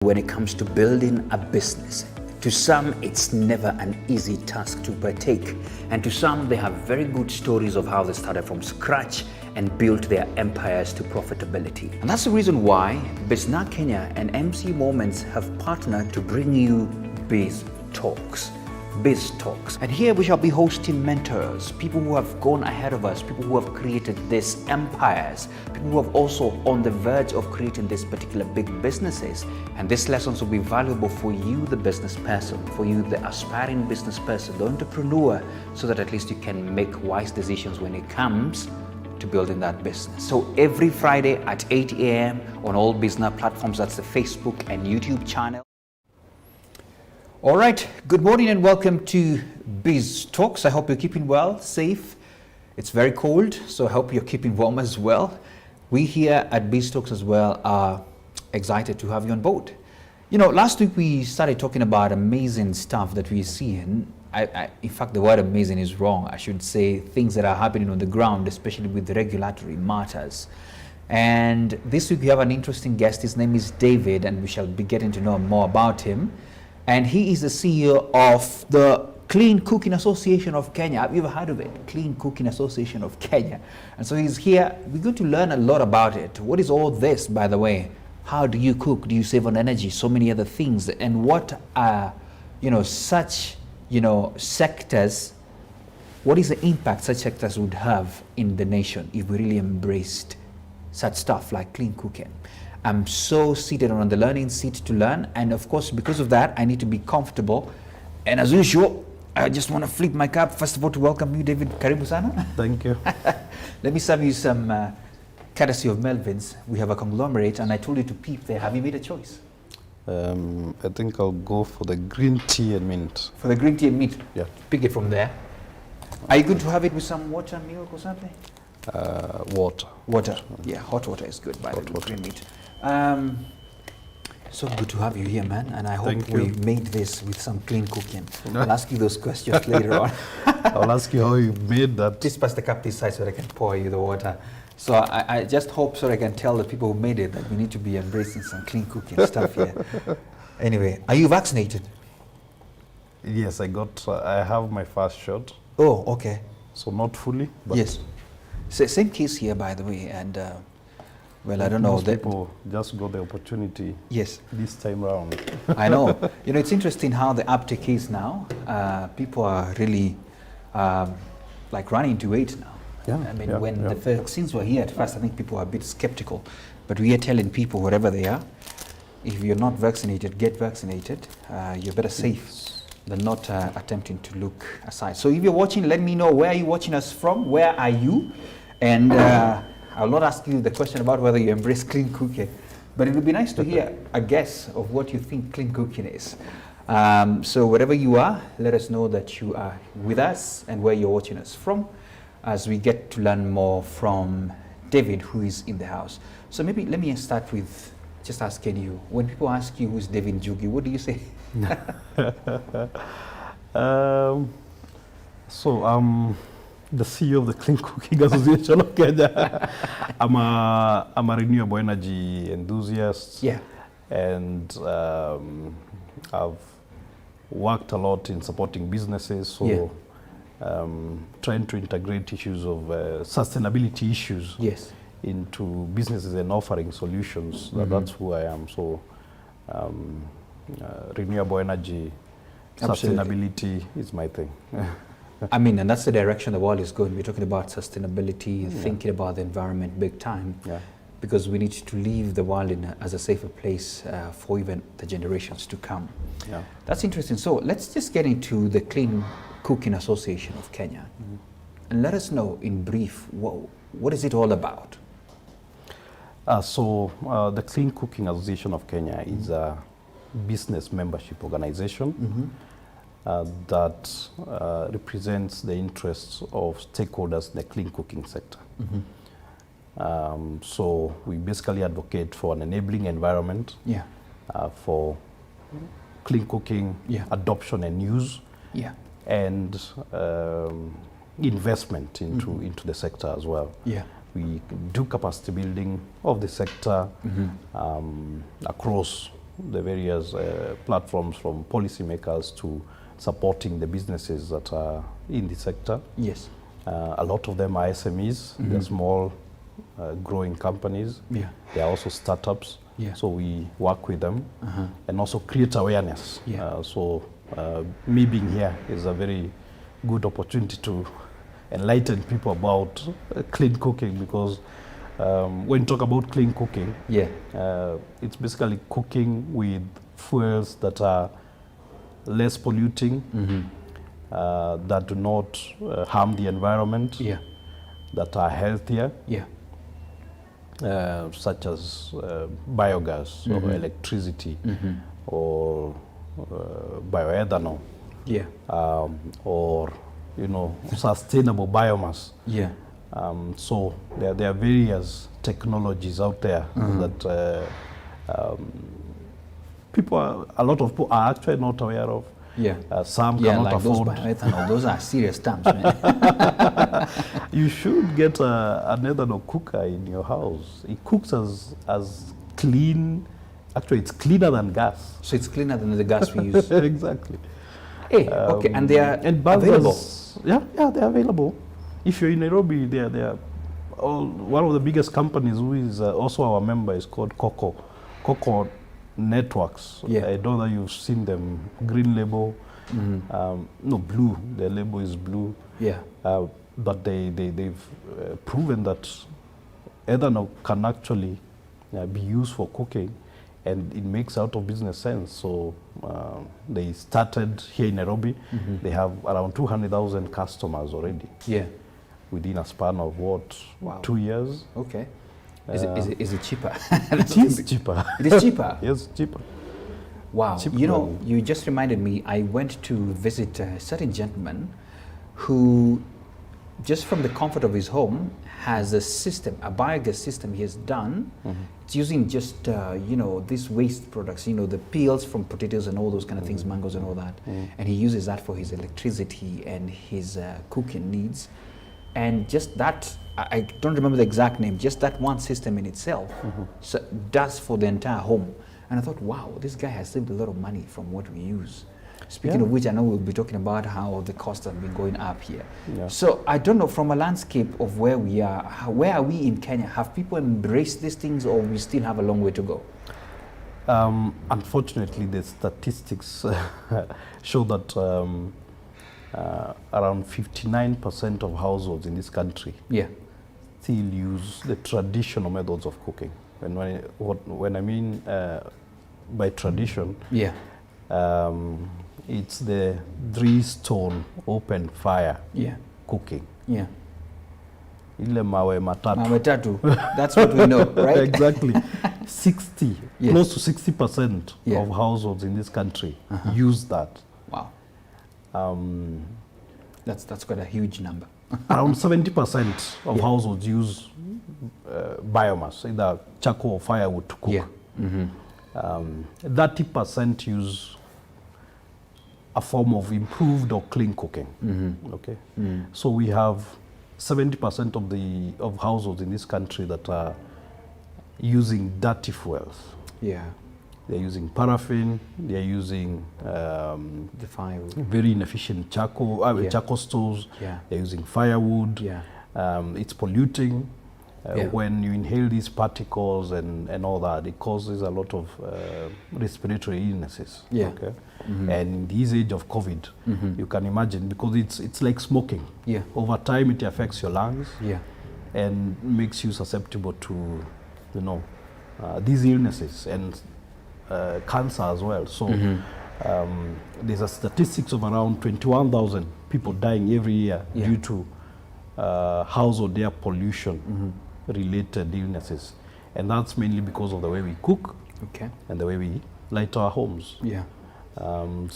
When it comes to building a business, to some it's never an easy task to partake, and to some they have very good stories of how they started from scratch and built their empires to profitability. And that's the reason why Bizna Kenya and MC Moments have partnered to bring you Biz Talks. And here we shall be hosting mentors, people who have gone ahead of us, people who have created these empires, people who have also on the verge of creating these particular big businesses. And these lessons will be valuable for you, the business person, for you, the aspiring business person, the entrepreneur, so that at least you can make wise decisions when it comes to building that business. So every Friday at 8 a.m. on all business platforms, that's the Facebook and YouTube channel. All right, good morning and welcome to Biz Talks. I hope you're keeping well, safe. It's very cold, so I hope you're keeping warm as well. We here at Biz Talks as well are excited to have you on board. You know, last week we started talking about amazing stuff that we see, and in fact the word amazing is wrong. I should say things that are happening on the ground, especially with the regulatory matters. And this week we have an interesting guest. His name is David, and we shall be getting to know more about him. And he is the CEO of the Clean Cooking Association of Kenya. Have you ever heard of it? Clean Cooking Association of Kenya. And so he's here. We're going to learn a lot about it. What is all this, by the way? How do you cook? Do you save on energy? So many other things. And what are, such, sectors, what is the impact such sectors would have in the nation if we really embraced such stuff like clean cooking? I'm so seated on the learning seat to learn, and of course because of that I need to be comfortable, and as usual I just want to flip my cap first of all to welcome you, David. Karibu sana. Thank you. Let me serve you some courtesy of Melvin's. We have a conglomerate and I told you to peep there. Have you made a choice? I think I'll go for the green tea and mint. For the green tea and mint? Yeah. Pick it from there. Are you going to have it with some water, milk or something? Water. Water. Yeah, hot water is good by the green meat. So good to have you here, man, and I hope we made this with some clean cooking. I'll ask you those questions later on. I'll ask you how you made that. Please pass the cup this side so that I can pour you the water. So I just hope so I can tell the people who made it that we need to be embracing some clean cooking stuff here. Anyway, are you vaccinated? Yes, I have my first shot. Oh, okay. So not fully, but yes. Same case here, by the way, and well, I don't know. Most people just got the opportunity. Yes. This time around. I know. It's interesting how the uptake is now. People are really like running to it now. Yeah. I mean, when the vaccines were here at first, I think people were a bit skeptical. But we are telling people, wherever they are, if you're not vaccinated, get vaccinated. You're better safe than not attempting to look aside. So if you're watching, let me know, where are you watching us from? Where are you? And I'll not ask you the question about whether you embrace clean cooking, but it would be nice to hear a guess of what you think clean cooking is. So wherever you are, let us know that you are with us and where you're watching us from, as we get to learn more from David, who is in the house. So maybe let me start with just asking you, when people ask you who's David Njugi, what do you say? The CEO of the Clean Cooking Association of Kenya. I'm a renewable energy enthusiast. Yeah. And I've worked a lot in supporting businesses. So trying to integrate issues of sustainability issues into businesses and offering solutions. That's who I am. So renewable energy, sustainability is my thing. I mean, and that's the direction the world is going. We're talking about sustainability, thinking about the environment big time, because we need to leave the world as a safer place for even the generations to come. Yeah. That's interesting. So let's just get into the Clean Cooking Association of Kenya. And let us know in brief, what is it all about? The Clean Cooking Association of Kenya is a business membership organization that represents the interests of stakeholders in the clean cooking sector. So we basically advocate for an enabling environment for clean cooking, adoption and use, and investment into the sector as well. We do capacity building of the sector across the various platforms from policymakers to supporting the businesses that are in the sector. Yes. A lot of them are SMEs, they're small, growing companies. Yeah. They are also startups. Yeah. So we work with them and also create awareness. Yeah. So me being here is a very good opportunity to enlighten people about clean cooking, because when you talk about clean cooking, Yeah. it's basically cooking with fuels that are less polluting, that do not harm the environment, Yeah. that are healthier, Yeah. such as biogas or electricity or bioethanol, Yeah. or sustainable biomass. Yeah. So there are various technologies out there that a lot of people are actually not aware of. Yeah. Some Yeah, cannot like afford. those bioethanol, those are serious terms, man. You should get an ethanol cooker in your house. It cooks as clean. Actually, it's cleaner than gas. So it's cleaner than the gas we use. Exactly. Hey, okay, and they are And available. Yeah, they're available. If you're in Nairobi, they're all, one of the biggest companies who is also our member is called Coco Networks. Yeah. I know that you've seen them. Green label, no, blue. Their label is blue. Yeah. But they've proven that ethanol can actually be used for cooking, and it makes out of business sense. So they started here in Nairobi. They have around 200,000 customers already. Yeah. Within a span of what? Wow. 2 years. Okay. Is it cheaper? It is cheaper. It is cheaper? Yes, cheaper. Wow. Cheaper You know, than- you just reminded me, I went to visit a certain gentleman who, just from the comfort of his home, has a system, a biogas system he has done. It's using just, these waste products, the peels from potatoes and all those kind of things, mangoes and all that. And he uses that for his electricity and his cooking needs. And just that, I don't remember the exact name, just that one system in itself does for the entire home. And I thought, wow, this guy has saved a lot of money from what we use. Speaking of which, I know we'll be talking about how the costs have been going up here. Yeah. So I don't know, from a landscape of where we are, where are we in Kenya? Have people embraced these things, or we still have a long way to go? Unfortunately, the statistics show that around 59% of households in this country still use the traditional methods of cooking. And when I mean by tradition, it's the 3-stone open fire cooking. Yeah. Ile mawe matatu. Mawe tatu. That's what we know, right? Exactly. 60, Yes. close to 60% Yeah. of households in this country use that. Wow. That's quite a huge number. Around 70% of households use biomass, either charcoal or firewood to cook. 30% use a form of improved or clean cooking. Okay, so we have 70% of households in this country that are using dirty fuels. Yeah. They're using paraffin. They're using The firewood. very inefficient charcoal charcoal stoves. Yeah. They're using firewood. Yeah. It's polluting. Yeah. When you inhale these particles and all that, it causes a lot of respiratory illnesses. Yeah. Okay? And in this age of COVID, you can imagine, because it's like smoking. Yeah. Over time, it affects your lungs Yeah. and makes you susceptible to, these illnesses and cancer as well. So there's a statistics of around 21,000 people dying every year due to household air pollution related illnesses, and that's mainly because of the way we cook and the way we light our homes. Yeah. I mean,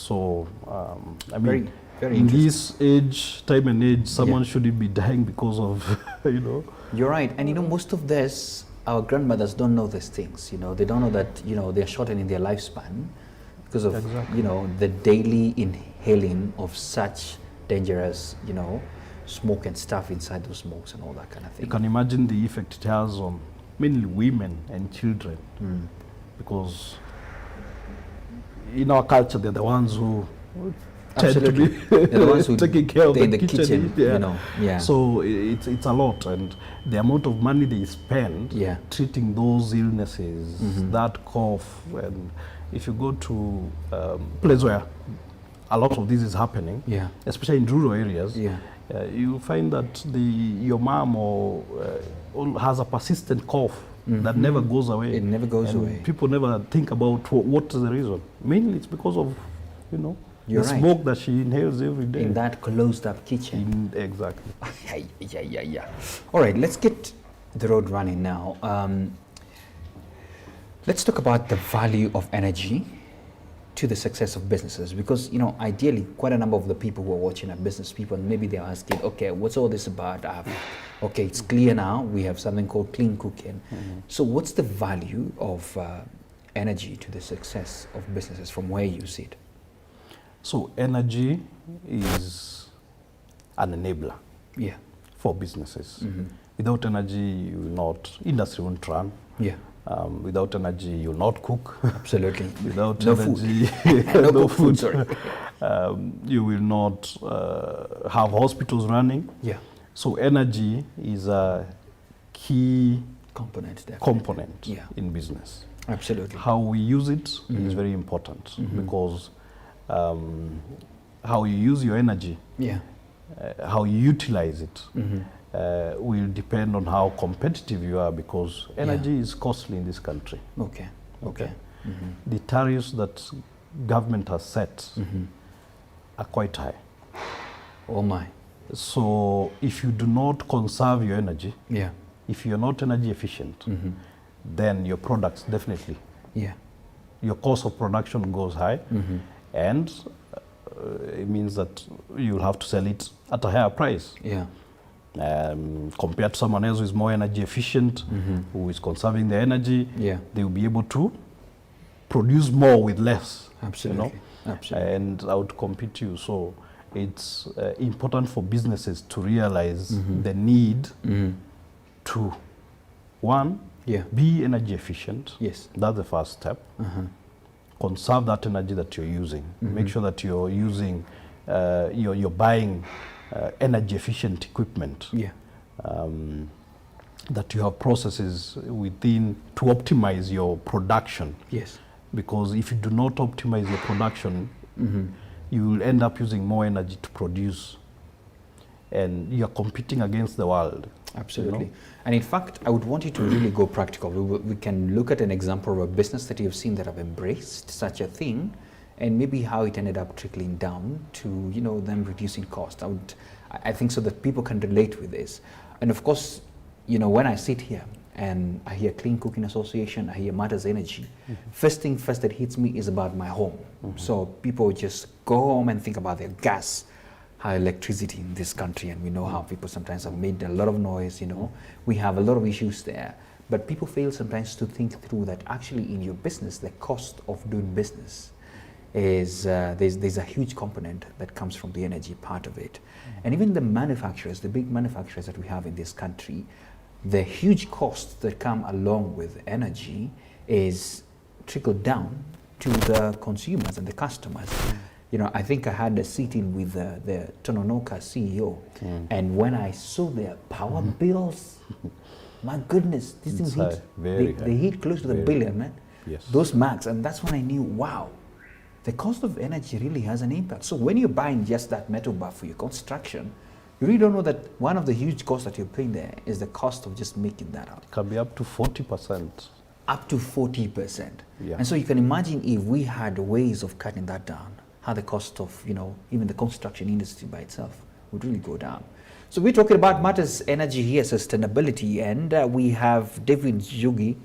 Very, very in interesting. this time and age, someone shouldn't be dying because of, You're right. And most of this, our grandmothers don't know these things. They don't know that, they're shortening their lifespan because of, the daily inhaling of such dangerous, smoke and stuff inside those smokes and all that kind of thing. You can imagine the effect it has on mainly women and children, because in our culture, they're the ones who tend Absolutely. to be They're the ones who taking care of they're the in the kitchen, Yeah. you know. Yeah. So it's a lot, and the amount of money they spend Yeah. treating those illnesses, that cough, and if you go to place where a lot of this is happening, Yeah. especially in rural areas, Yeah. you find that your mom or has a persistent cough that never goes away. It never goes And away. people never think about what is the reason. Mainly it's because of, You're the right. smoke that she inhales every day. In that closed up kitchen. Exactly. Yeah. All right, let's get the road running now. Let's talk about the value of energy to the success of businesses, because ideally quite a number of the people who are watching are business people, and maybe they're asking, okay, what's all this about? Okay, it's clear now, we have something called clean cooking. So what's the value of energy to the success of businesses from where you see it? So energy is an enabler for businesses. Without energy, industry won't run. Without energy, you'll not cook. Absolutely. Without no energy, food. no food, sorry. You will not have hospitals running. So energy is a key component in business. Absolutely. How we use it is very important, because how you use your energy, how you utilize it, will depend on how competitive you are, because energy is costly in this country. Okay. The tariffs that government has set are quite high. Oh my. So if you do not conserve your energy, if you're not energy efficient, then your products definitely, your cost of production goes high, and it means that you'll have to sell it at a higher price. Compared to someone else who is more energy efficient, who is conserving their energy, they will be able to produce more with less. Absolutely. Absolutely. And outcompete you. So it's important for businesses to realize the need to, one, be energy efficient. That's the first step. Conserve that energy that you're using. Make sure that you're using, you're buying energy efficient equipment. That you have processes within to optimize your production. Because if you do not optimize your production, you will end up using more energy to produce, and you're competing against the world. Absolutely. And in fact, I would want you to really go practical. We can look at an example of a business that you've seen that have embraced such a thing, and maybe how it ended up trickling down to them reducing cost. I think so that people can relate with this. And of course, when I sit here and I hear Clean Cooking Association, I hear Matters Energy, first thing first that hits me is about my home. So people just go home and think about their gas, how electricity in this country, and we know how people sometimes have made a lot of noise, we have a lot of issues there. But people fail sometimes to think through that actually in your business, the cost of doing business is, there's a huge component that comes from the energy part of it. And even the manufacturers, the big manufacturers that we have in this country, the huge costs that come along with energy is trickled down to the consumers and the customers. I think I had a sit-in with the Tononoka CEO, and when I saw their power bills, my goodness, these things hit, they hit close to the billion, man. Those max, and that's when I knew, wow, the cost of energy really has an impact. So when you're buying just that metal bar for your construction, you really don't know that one of the huge costs that you're paying there is the cost of just making that out. It can be up to 40%. Up to 40%. And so you can imagine if we had ways of cutting that down, how the cost of, even the construction industry by itself would really go down. So we're talking about Matters Energy here, sustainability, and we have David Njugi,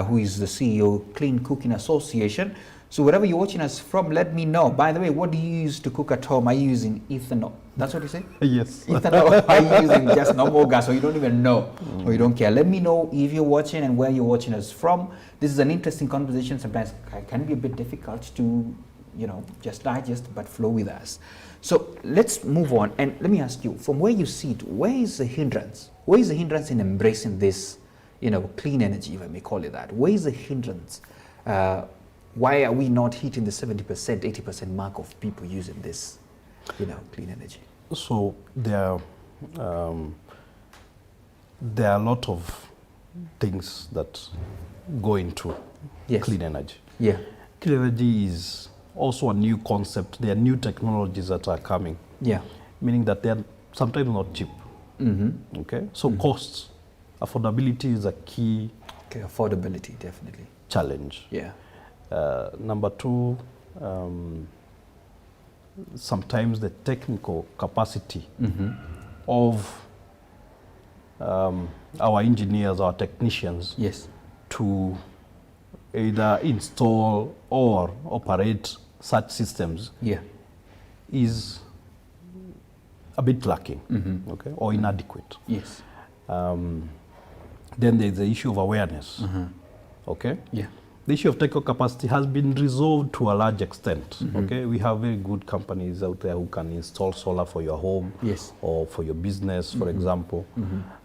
who is the CEO Clean Cooking Association. So wherever you're watching us from, let me know. By the way, what do you use to cook at home? Are you using ethanol? That's what you say? Yes. Ethanol? Are you using just normal gas, or you don't even know, or you don't care? Let me know if you're watching and where you're watching us from. This is an interesting conversation. Sometimes it can be a bit difficult to, just digest, but flow with us. So let's move on. And let me ask you, from where you see it, where is the hindrance? Where is the hindrance in embracing this, clean energy, if I may call it that? Where is the hindrance Why are we not hitting the 70%, 80% mark of people using this, clean energy? So there are a lot of things that go into clean energy. Yeah. Clean energy is also a new concept. There are new technologies that are coming. Yeah. Meaning that they are sometimes not cheap. Mm-hmm. Okay. So costs, affordability is a key. Okay, affordability, definitely. Challenge. Yeah. Number two, sometimes the technical capacity of our engineers, our technicians, to either install or operate such systems is a bit lacking, okay, or inadequate. Yes. Then there's the issue of awareness, okay? Yeah. The issue of technical capacity has been resolved to a large extent, okay? We have very good companies out there who can install solar for your home or for your business, for example,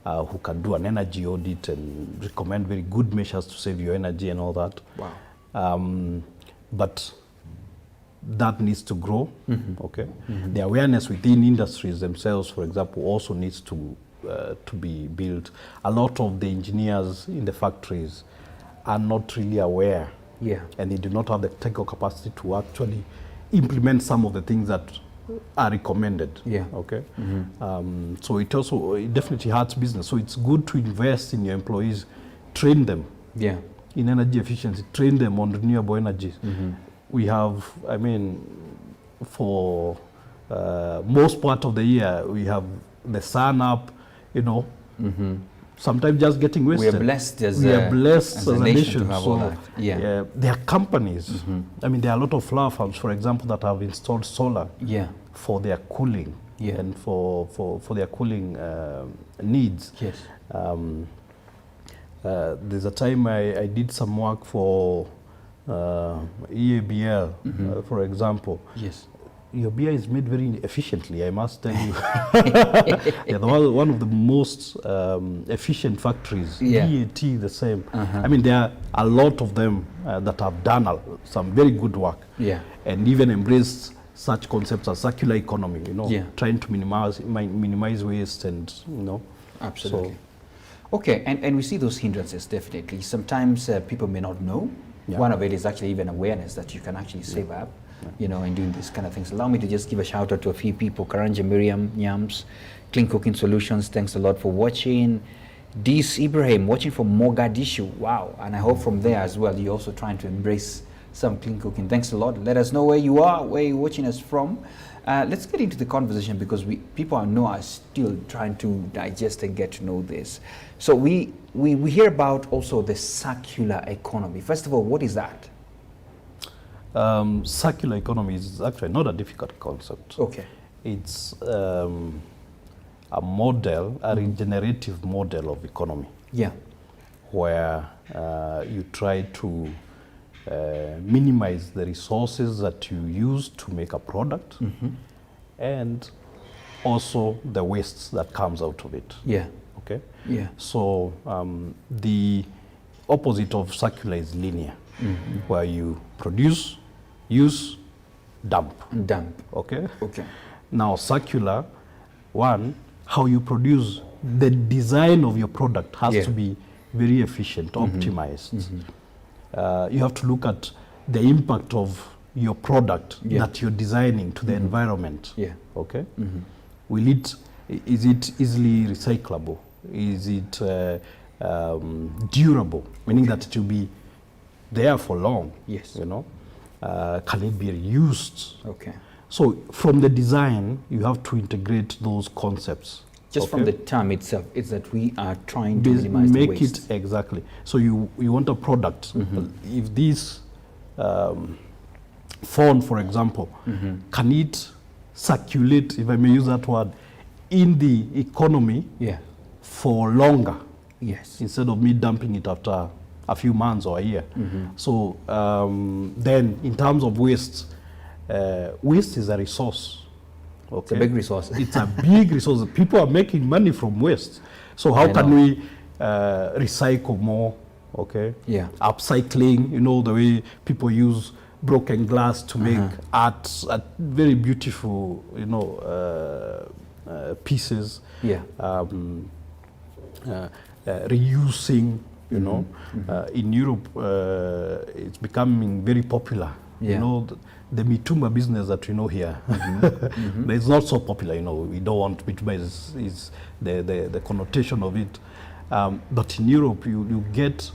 who can do an energy audit and recommend very good measures to save your energy and all that. Wow. But that needs to grow, okay? The awareness within industries themselves, for example, also needs to be built. A lot of the engineers in the factories are not really aware, and they do not have the technical capacity to actually implement some of the things that are recommended. Okay. So it definitely hurts business. So it's good to invest in your employees, train them in energy efficiency, train them on renewable energies. We have, I mean, for most part of the year, we have the sun up, sometimes just getting wasted. We are blessed as a nation. To have so all that. there are companies. I mean, there are a lot of flower farms, for example, that have installed solar for their cooling and for their cooling needs. There's a time I did some work for EABL, for example. Your beer is made very efficiently, I must tell you. One of the most efficient factories. BAT, the same. I mean, there are a lot of them that have done some very good work and even embraced such concepts as circular economy, trying to minimize waste and, Absolutely. So. Okay, and we see those hindrances, definitely. Sometimes people may not know. One of it is actually even awareness that you can actually save up. And doing these kind of things. Allow me to just give a shout out to a few people. Karanja Miriam Nyams, Clean Cooking Solutions, thanks a lot for watching. Dis Ibrahim, watching from Mogadishu. Wow. And I hope from there as well, you're also trying to embrace some clean cooking. Thanks a lot. Let us know where you are, where you're watching us from. Let's get into the conversation because people I know are still trying to digest and get to know this. So we hear about also the circular economy. First of all, what is that? Circular economy is actually not a difficult concept. Okay. It's a model, a regenerative model of economy. Where you try to minimize the resources that you use to make a product and also the waste that comes out of it. Okay. So the opposite of circular is linear, where you produce, use, dump. Okay. Now circular, how you produce, the design of your product has to be very efficient, optimized. You have to look at the impact of your product that you're designing to the environment. Okay. Is it easily recyclable? Is it durable? Meaning that it will be there for long. Can it be reused? So from the design, you have to integrate those concepts. Just from the term itself, it's that we are trying to minimize the waste. Make it exactly. So you want a product. If this phone, for example, can it circulate, if I may use that word, in the economy for longer? Instead of me dumping it after a few months or a year. So then in terms of waste, waste is a resource. It's a big resource. It's a big resource. People are making money from waste. So how can we recycle more okay? Yeah. Upcycling, you know, the way people use broken glass to make art, very beautiful, you know, pieces. Yeah. Reusing, you know. In Europe, it's becoming very popular. Yeah. You know, the mitumba business that we know here, but it's not so popular, you know. We don't want mitumba is the connotation of it. But in Europe, you get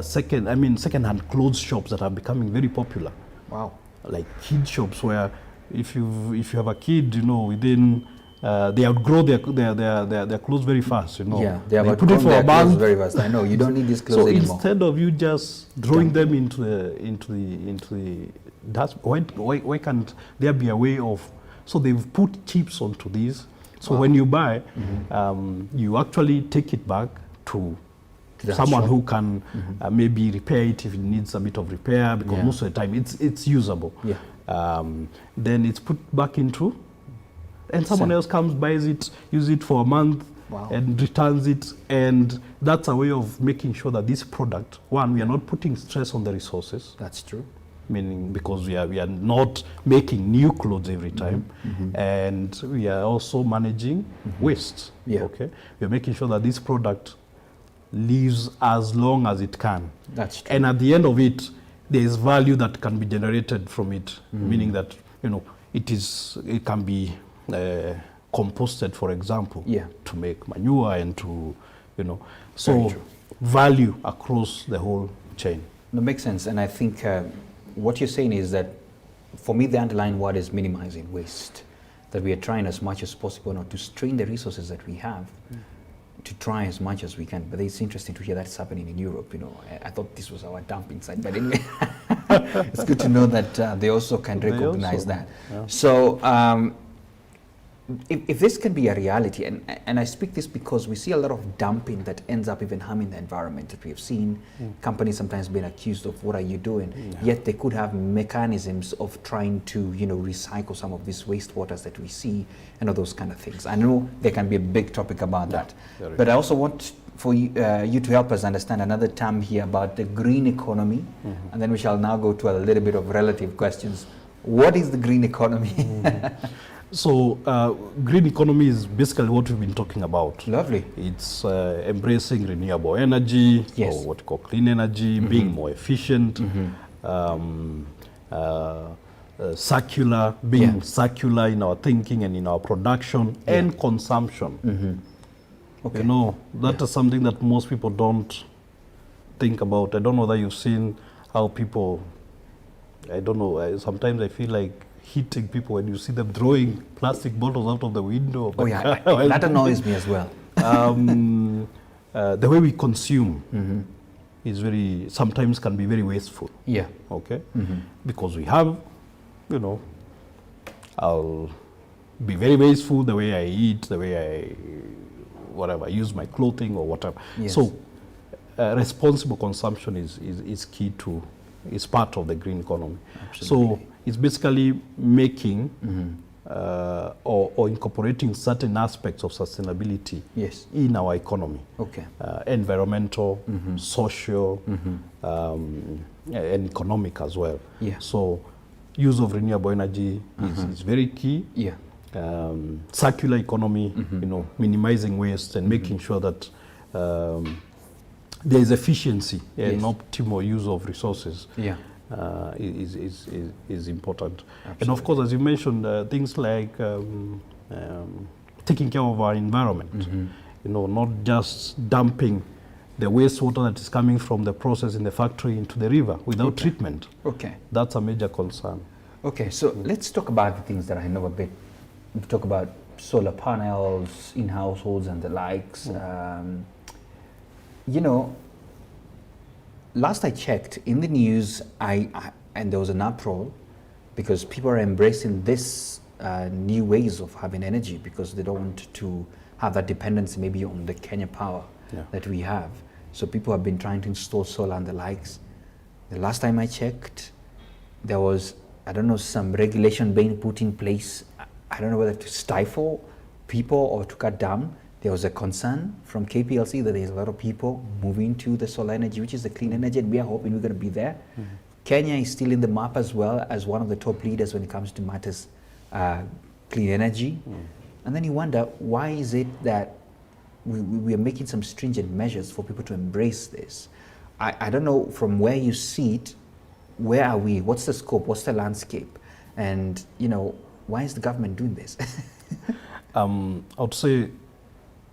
second-hand clothes shops that are becoming very popular. Wow. Like kid shops where if you have a kid, you know, within they outgrow their clothes very fast, you know. Yeah, they have put it for their a clothes month very fast. I know, you don't need these clothes so anymore. instead of you just throwing them into the dust, why can't there be a way of, so they've put chips onto these, so when you buy, you actually take it back to someone who can maybe repair it if it needs a bit of repair, because most of the time it's usable. Yeah. Then it's put back into, and someone else comes, buys it, uses it for a month, and returns it. And that's a way of making sure that this product, one, we are not putting stress on the resources. That's true. Meaning because we are not making new clothes every time, and we are also managing waste. Okay, we are making sure that this product lives as long as it can. That's true. And at the end of it, there is value that can be generated from it. Meaning that, you know, it can be composted, for example, to make manure and to, you know, so value across the whole chain. That makes sense. And I think what you're saying is that, for me, the underlying word is minimizing waste. That we are trying as much as possible not to strain the resources that we have, to try as much as we can. But it's interesting to hear that's happening in Europe. You know, I thought this was our dumping site, but anyway, it's good to know that they also can recognize that. Yeah. So if this can be a reality, and I speak this because we see a lot of dumping that ends up even harming the environment, that we have seen companies sometimes being accused of, what are you doing? Yet they could have mechanisms of trying to, you know, recycle some of these wastewaters that we see and all those kind of things. I know there can be a big topic about that, but I also want for you to help us understand another term here about the green economy, and then we shall now go to a little bit of relative questions. What is the green economy? So green economy is basically what we've been talking about. Lovely. It's embracing renewable energy, or what you call clean energy, being more efficient, circular, being circular in our thinking and in our production and consumption. Okay. You know, that is something that most people don't think about. I don't know that you've seen how people, I don't know, sometimes I feel like hitting people when you see them throwing plastic bottles out of the window. That annoys me as well. The way we consume is sometimes can be very wasteful. Yeah. Okay? Because we have, you know, I'll be very wasteful the way I eat, the way I use my clothing or whatever. Yes. So responsible consumption is key to, is part of the green economy. Absolutely. So it's basically making or incorporating certain aspects of sustainability in our economy. Okay. Environmental, social, and economic as well. Yeah. So use of renewable energy is very key. Yeah. Circular economy, you know, minimizing waste and making sure that there is efficiency and optimal use of resources. Yeah. Is important. Absolutely. And of course, as you mentioned, things like taking care of our environment, you know, not just dumping the wastewater that is coming from the process in the factory into the river without treatment. Okay. That's a major concern. Okay, so let's talk about the things that I know a bit. We talk about solar panels in households and the likes. You know, last I checked, in the news, and there was an uproar because people are embracing this new ways of having energy because they don't want to have that dependency maybe on the Kenya power that we have. So people have been trying to install solar and the likes. The last time I checked, there was, I don't know, some regulation being put in place. I don't know whether to stifle people or to cut down there was a concern from KPLC that there's a lot of people moving to the solar energy, which is the clean energy, and we are hoping we're going to be there. Kenya is still in the map as well as one of the top leaders when it comes to matters clean energy. And then you wonder, why is it that we are making some stringent measures for people to embrace this? I don't know, from where you see it, where are we? What's the scope? What's the landscape? And, you know, why is the government doing this? I would say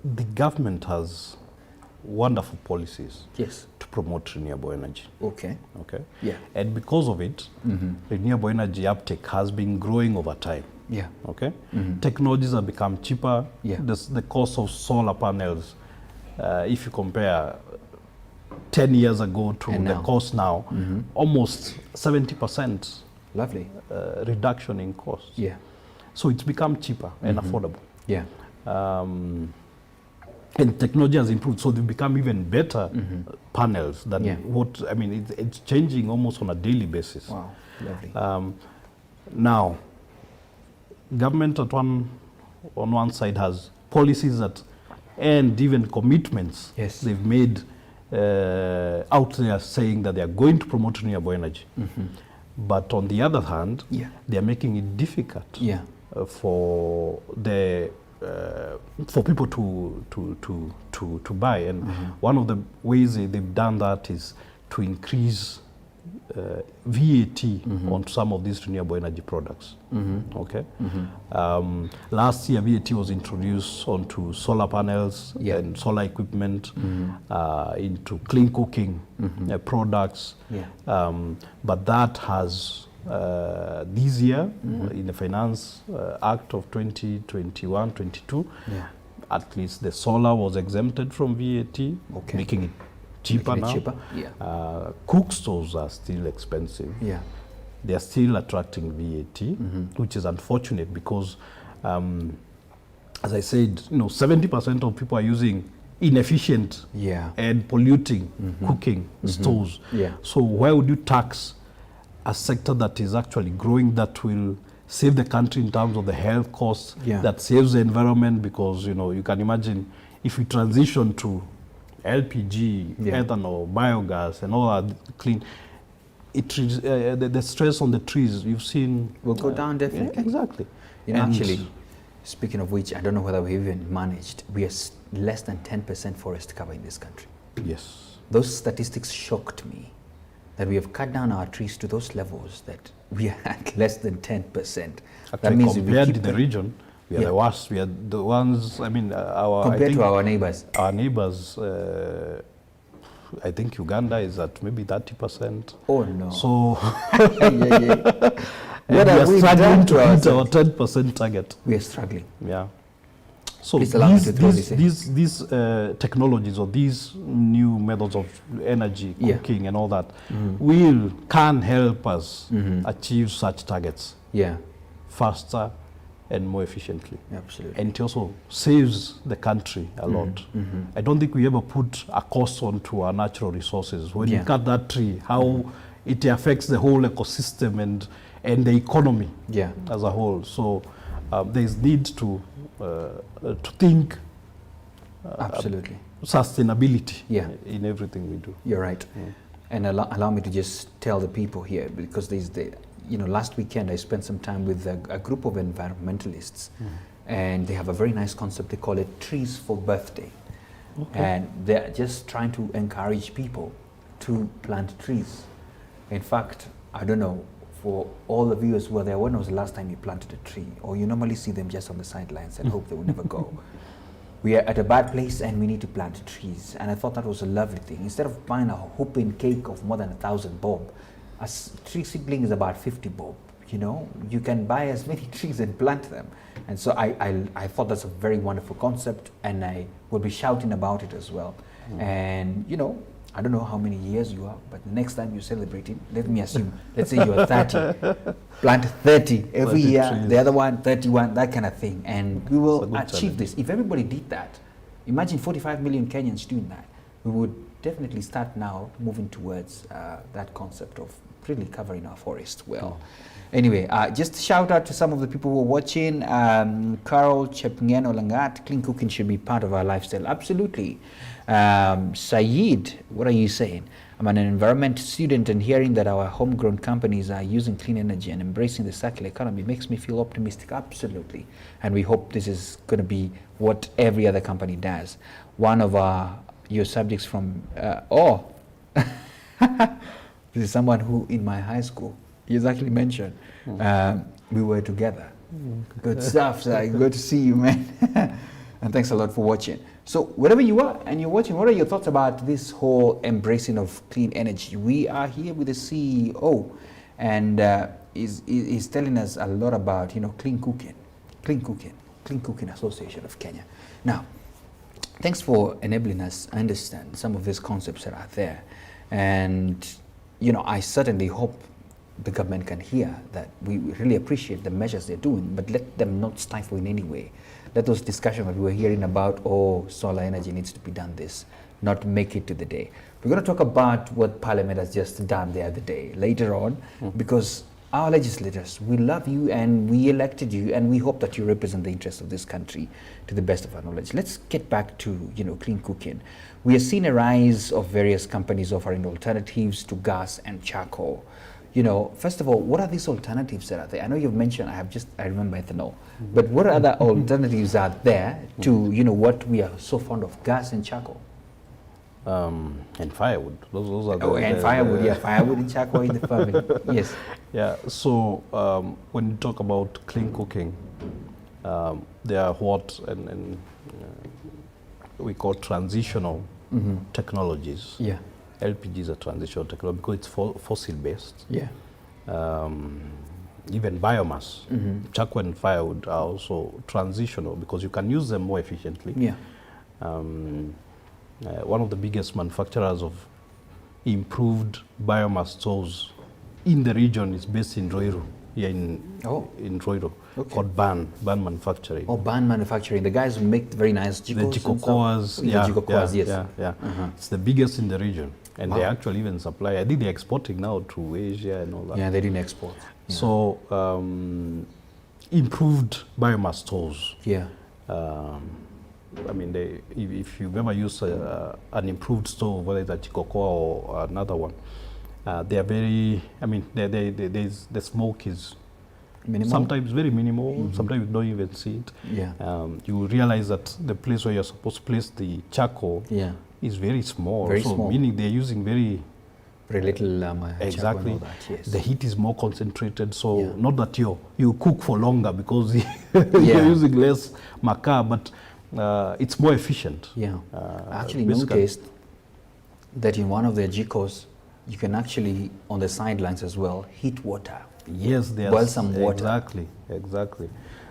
the government has wonderful policies Yes. to promote renewable energy. Okay. Okay. Yeah. And because of it, renewable energy uptake has been growing over time. Yeah. Okay. Technologies have become cheaper. Yeah. The cost of solar panels, if you compare 10 years ago to And the now. cost now, almost 70% Lovely. reduction in cost. Yeah. So it's become cheaper and affordable. Yeah. And technology has improved, so they've become even better panels than Yeah. what, I mean, it's changing almost on a daily basis. Wow. Lovely. Now, government on one side has policies that, and even commitments Yes. they've made out there saying that they are going to promote renewable energy. But on the other hand, Yeah. they are making it difficult Yeah. for people to buy, and one of the ways they've done that is to increase VAT on some of these renewable energy products. Okay. Last year, VAT was introduced onto solar panels Yeah. and solar equipment, into clean cooking products. Yeah. But that has this year, in the Finance Act of 2021-22, Yeah. at least the solar was exempted from VAT, Okay. making it cheaper Making it now. cheaper, yeah. Cook stoves are still expensive. Yeah. They are still attracting VAT, which is unfortunate because, as I said, 70% of people are using inefficient Yeah. and polluting cooking stoves. Yeah. So why would you tax a sector that is actually growing, that will save the country in terms of the health costs, Yeah. that saves the environment? Because you can imagine if we transition to LPG, Yeah. ethanol, biogas, and all that clean, the stress on the trees you've seen Will go down definitely. Yeah, exactly. You know, And- actually, speaking of which, I don't know whether we even managed. We are less than 10% forest cover in this country. Yes. Those statistics shocked me, that we have cut down our trees to those levels that we are at less than 10%. Actually, that means if we compared keep to the region, we are Yeah. the worst. We are the ones. I mean, I compared think to our neighbors. our neighbors. I think Uganda is at maybe 30%. Oh no. So yeah. and What we have are we struggling done to to hit our ourselves? 10% target. We are struggling. Yeah. So Please allow me to throw this in. these technologies or these new methods of energy, Yeah. cooking and all that can help us achieve such targets Yeah, faster and more efficiently. absolutely. And it also saves the country a lot. I don't think we ever put a cost onto our natural resources. When Yeah. you cut that tree, how it affects the whole ecosystem and the economy Yeah. as a whole. So there's need to think Absolutely. sustainability Yeah. in everything we do. You're right. And allow me to just tell the people here, because last weekend I spent some time with a group of environmentalists, and they have a very nice concept. They call it Trees for Birthday. Okay. And they're just trying to encourage people to plant trees. In fact, I don't know, for all the viewers who were there, when was the last time you planted a tree? Or you normally see them just on the sidelines and hope they will never go. We are at a bad place and we need to plant trees. And I thought that was a lovely thing. Instead of buying a whooping cake of more than 1,000 bob, a tree seedling is about 50 bob. You can buy as many trees and plant them. And so I thought that's a very wonderful concept, and I will be shouting about it as well. And I don't know how many years you are, but the next time you celebrate it, let me assume, let's say you are 30, plant 30 every 30 year, trees. the other one, 31, that kind of thing. And we It's a will good achieve challenge. this. If everybody did that, imagine 45 million Kenyans doing that, we would definitely start now moving towards that concept of really covering our forest well. Anyway, just shout out to some of the people who are watching. Carol Chepngeno Langat, clean cooking should be part of our lifestyle. Absolutely. Saeed, what are you saying? I'm an environment student, and hearing that our homegrown companies are using clean energy and embracing the circular economy makes me feel optimistic. Absolutely. And we hope this is going to be what every other company does. One of your subjects from, this is someone who in my high school, he's actually mentioned, we were together. Good stuff. So good to see you, man. And thanks a lot for watching. So wherever you are and you're watching, what are your thoughts about this whole embracing of clean energy? We are here with the CEO, and he's telling us a lot about, clean cooking association of Kenya. Now, thanks for enabling us understand some of these concepts that are there. And, I certainly hope the government can hear that we really appreciate the measures they're doing, but let them not stifle in any way. Let those discussions that we were hearing about, solar energy needs to be done this, not make it to the day. We're going to talk about what Parliament has just done the other day, later on, because our legislators, we love you and we elected you, and we hope that you represent the interests of this country to the best of our knowledge. Let's get back to, clean cooking. We are seeing a rise of various companies offering alternatives to gas and charcoal. First of all, what are these alternatives that are there? I know you've mentioned, I remember ethanol, but what other alternatives are there to, what we are so fond of, gas and charcoal? And firewood. Those are firewood, firewood and charcoal in the family. Yes. Yeah, so when you talk about clean cooking, there are what we call transitional technologies. Yeah. LPG is a transitional technology because it's fossil based. Yeah. Even biomass, charcoal and firewood are also transitional because you can use them more efficiently. Yeah. One of the biggest manufacturers of improved biomass stoves in the region is based in Ruiru, here in Ruiru, called Ban Manufacturing. Ban Manufacturing. The guys who make very nice jikos. The jikokoas, yes. Yeah. It's the biggest in the region. And they actually even supply, I think they're exporting now to Asia and all that. Yeah, they didn't export. Yeah. So, improved biomass stoves. Yeah. If you've ever used an improved stove, whether it's a Chikokoa or another one, they are very, the smoke is minimal? Sometimes very minimal, sometimes you don't even see it. Yeah. You realize that the place where you're supposed to place the charcoal is very small. Very small. Meaning they're using very little exactly. Charcoal and all that, yes. The heat is more concentrated, so not that you cook for longer because you're using less makaa, but it's more efficient. Yeah. I actually noticed that in one of their jikos, you can actually, on the sidelines as well, heat water. Yes, boil some water. Exactly.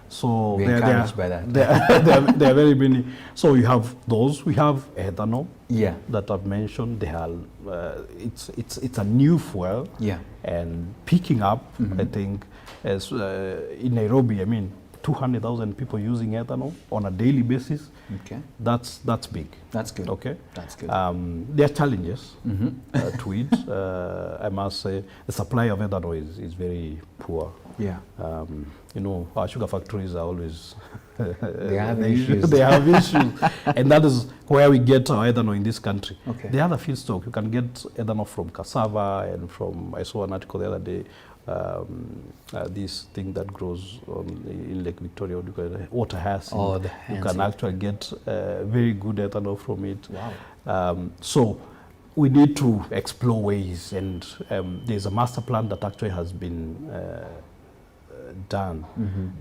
So we're encouraged by that. There are very many. So you have those. We have ethanol. Yeah. That I've mentioned. They are. It's a new fuel. Yeah. And picking up, I think, as in Nairobi, 200,000 people using ethanol on a daily basis. Okay. That's big. That's good. Okay. That's good. There are challenges to it. I must say the supply of ethanol is very poor. Yeah. Our sugar factories are always they have issues. They have issues, and that is where we get our ethanol in this country. Okay. The other feedstock, you can get ethanol from cassava and from. I saw an article the other day. This thing that grows in Lake Victoria, water hyacinth. Oh, the hyacinth. You can actually get very good ethanol from it. Wow. So we need to explore ways, and there's a master plan that actually has been done.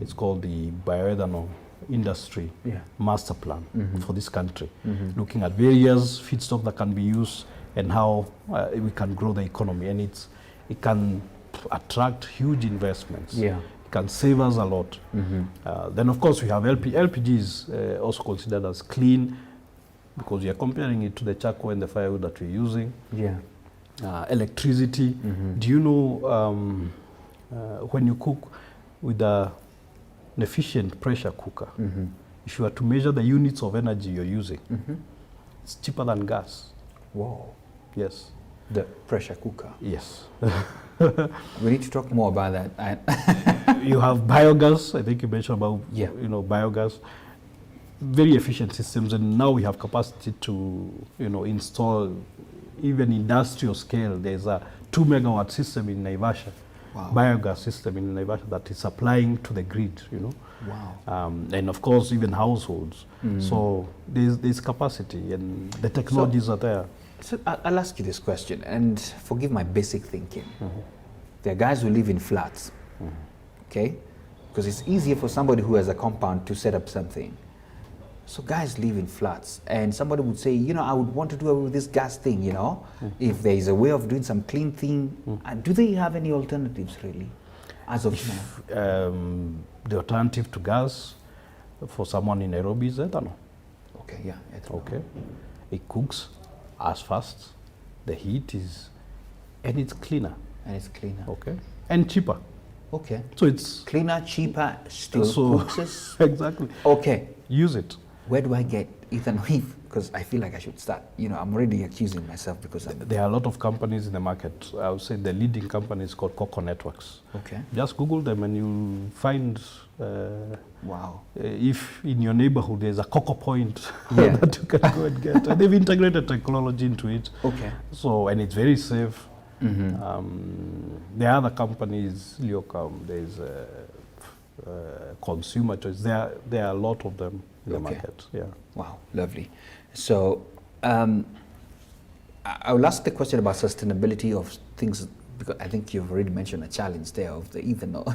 It's called the bioethanol industry master plan for this country, looking at various feedstock that can be used and how we can grow the economy, and it can attract huge investments. Yeah. It can save us a lot. Then of course we have LPG is also considered as clean because we are comparing it to the charcoal and the firewood that we're using. Yeah. Electricity. Do you know when you cook with an efficient pressure cooker, if you are to measure the units of energy you're using, it's cheaper than gas. Wow. Yes. The pressure cooker. Yes. We need to talk more about that. You have biogas. I think you mentioned about Yeah. Biogas. Very efficient systems, and now we have capacity to install even industrial scale. There's a 2 megawatt system in Naivasha, Wow. biogas system in Naivasha that is supplying to the grid. Wow. And of course even households. So there's capacity and the technologies are there. So I'll ask you this question, and forgive my basic thinking. There are guys who live in flats, okay? Because it's easier for somebody who has a compound to set up something. So guys live in flats, and somebody would say, I would want to do away with this gas thing, if there is a way of doing some clean thing. Do they have any alternatives, really, as of now? The alternative to gas for someone in Nairobi is ethanol. Okay, yeah, ethanol. Okay, it cooks as fast, the heat is, and it's cleaner. And it's cleaner. Okay, and cheaper. Okay. So it's cleaner, cheaper, still cooks. Exactly. Okay. Use it. Where do I get ethanol? Because I feel like I should start. I'm already accusing myself because there are a lot of companies in the market. I would say the leading company is called Coco Networks. Okay. Just Google them and you'll find. Wow. If in your neighborhood there's a Coco point Yeah. that you can go and get, and they've integrated technology into it. Okay. So, and it's very safe. There are other companies, Leocam, there's Consumer Choice. There are a lot of them in the market. Yeah. Wow, lovely. So, I will ask the question about sustainability of things, because I think you've already mentioned a challenge there of the ethanol.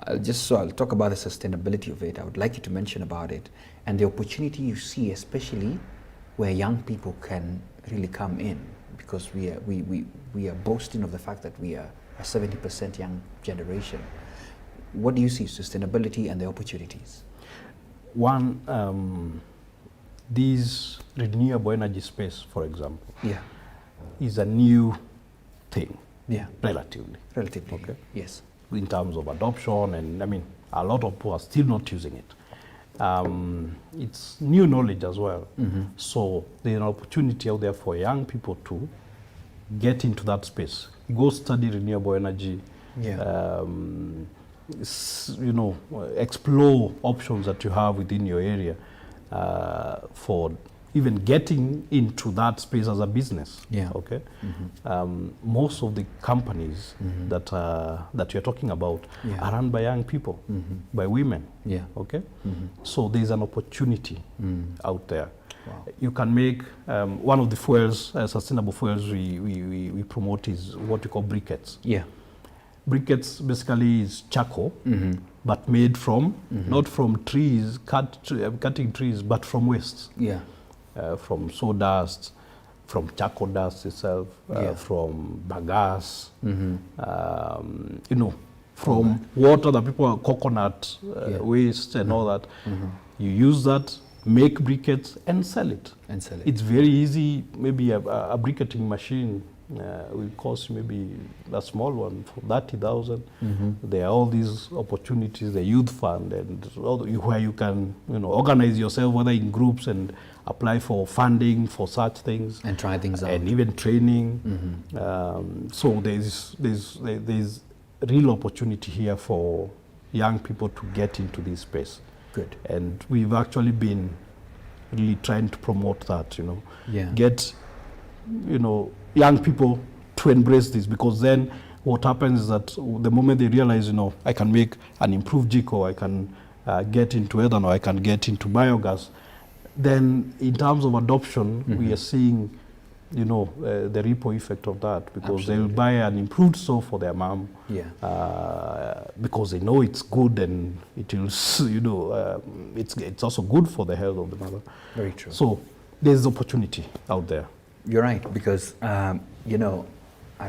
I'll talk about the sustainability of it. I would like you to mention about it and the opportunity you see, especially where young people can really come in, because we are boasting of the fact that we are a 70% young generation. What do you see sustainability and the opportunities? One, this renewable energy space, for example, is a new thing. Yeah. Relatively. Okay. Yes. In terms of adoption, and I mean, a lot of people are still not using it. It's new knowledge as well. So there's an opportunity out there for young people to get into that space. Go study renewable energy. Yeah. Explore options that you have within your area for even getting into that space as a business. Yeah. Okay. Most of the companies that you're talking about are run by young people, by women. Yeah. Okay. So there's an opportunity out there. Wow. You can make one of the fuels, sustainable fuels we promote is what we call briquettes. Yeah. Briquettes basically is charcoal, but made from, not from trees, cutting trees, but from waste. Yeah. From sawdust, from charcoal dust itself, from bagasse, from water that people, coconut waste and all that. You use that, make briquettes and sell it. It's very easy. Maybe a briquetting machine will cost maybe a small one for 30,000. There are all these opportunities, the youth fund, and where you can organize yourself, whether in groups, and apply for funding for such things and try things out, and even training. So there's real opportunity here for young people to get into this space. Good. And we've actually been really trying to promote that. Get young people to embrace this, because then what happens is that the moment they realize, I can make an improved GICO, I can get into ethanol, I can get into biogas, then in terms of adoption, we are seeing, the ripple effect of that, because they'll buy an improved stove for their mom, because they know it's good, and it will, it's also good for the health of the mother. Very true. So there's opportunity out there. You're right, because I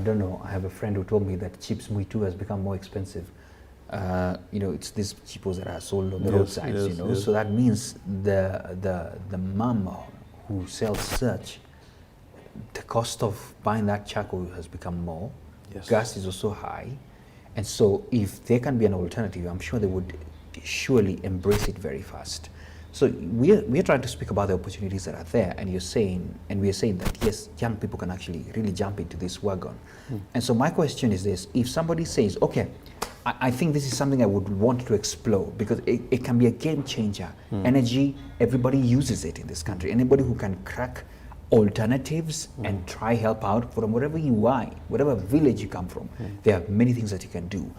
don't know, I have a friend who told me that chips muitu has become more expensive. It's these chipos that are sold on the roadsides, so that means the mom who sells such, the cost of buying that charcoal has become more. Gas is also high, and so if there can be an alternative, I'm sure they would surely embrace it very fast. So we're trying to speak about the opportunities that are there, and we're saying that yes, young people can actually really jump into this wagon. And so my question is this: if somebody says, okay, I think this is something I would want to explore because it can be a game changer. Energy, everybody uses it in this country. Anybody who can crack alternatives and try help out from wherever you are, whatever village you come from, there are many things that you can do.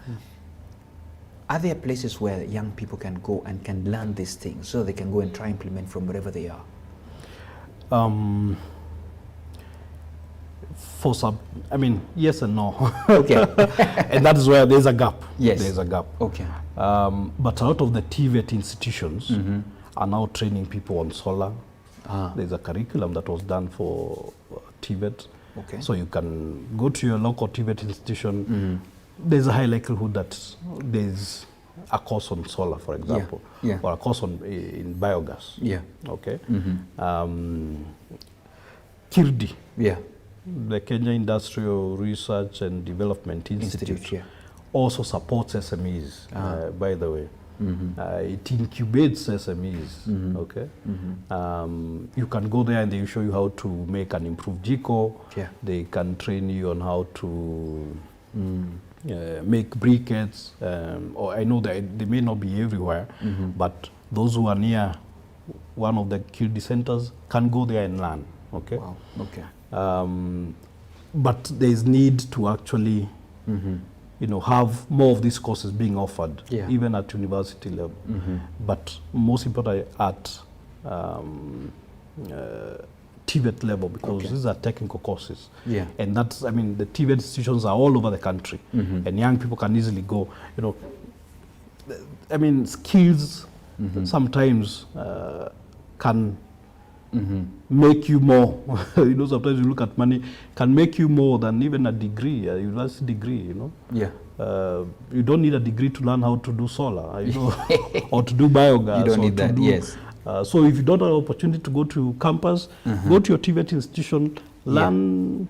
Are there places where young people can go and can learn these things so they can go and try implement from wherever they are? For some, I mean, yes and no. Okay. And that is where there's a gap. Yes. There's a gap. Okay. But a lot of the TVET institutions are now training people on solar. There's a curriculum that was done for TVET. Okay. So you can go to your local TVET institution. There's a high likelihood that there's a course on solar, for example, or a course in biogas. Yeah. Okay. KIRDI. Yeah. The Kenya Industrial Research and Development Institute also supports SMEs, by the way. It incubates SMEs. Okay. You can go there and they will show you how to make an improved GICO. They can train you on how to make briquettes. Or I know that they may not be everywhere, but those who are near one of the KIRDI centers can go there and learn. Okay. Wow. Okay. But there is need to actually, have more of these courses being offered, even at university level. But most importantly at TVET level, because these are technical courses. Yeah. And that's, I mean, the TVET institutions are all over the country, and young people can easily go. I mean, skills sometimes can make you more. Sometimes you look at money, can make you more than even a degree, a university degree. Yeah. You don't need a degree to learn how to do solar, or to do biogas. You don't need that. Yes. So if you don't have an opportunity to go to campus, go to your TVET institution, learn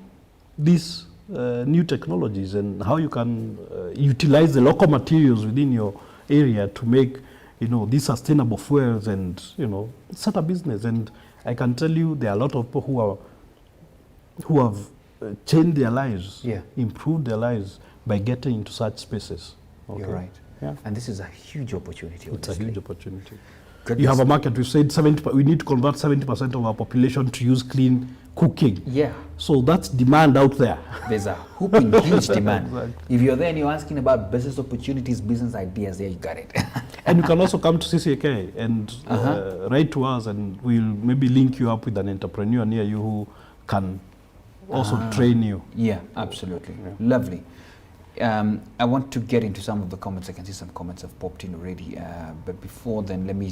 these new technologies and how you can utilize the local materials within your area to make, these sustainable fuels and, start a business. And I can tell you there are a lot of people who have changed their lives, improved their lives by getting into such spaces. Okay. You're right. Yeah. And this is a huge opportunity. It's a huge opportunity. You have a market. We said 70%. We need to convert 70% of our population to use clean cooking. Yeah. So that's demand out there. There's a whooping huge demand. Exactly. If you're there and you're asking about business opportunities, business ideas, there you got it. And you can also come to CCAK and write to us, and we'll maybe link you up with an entrepreneur near you who can also train you. Yeah, absolutely. Yeah. Lovely. I want to get into some of the comments. I can see some comments have popped in already. But before then, let me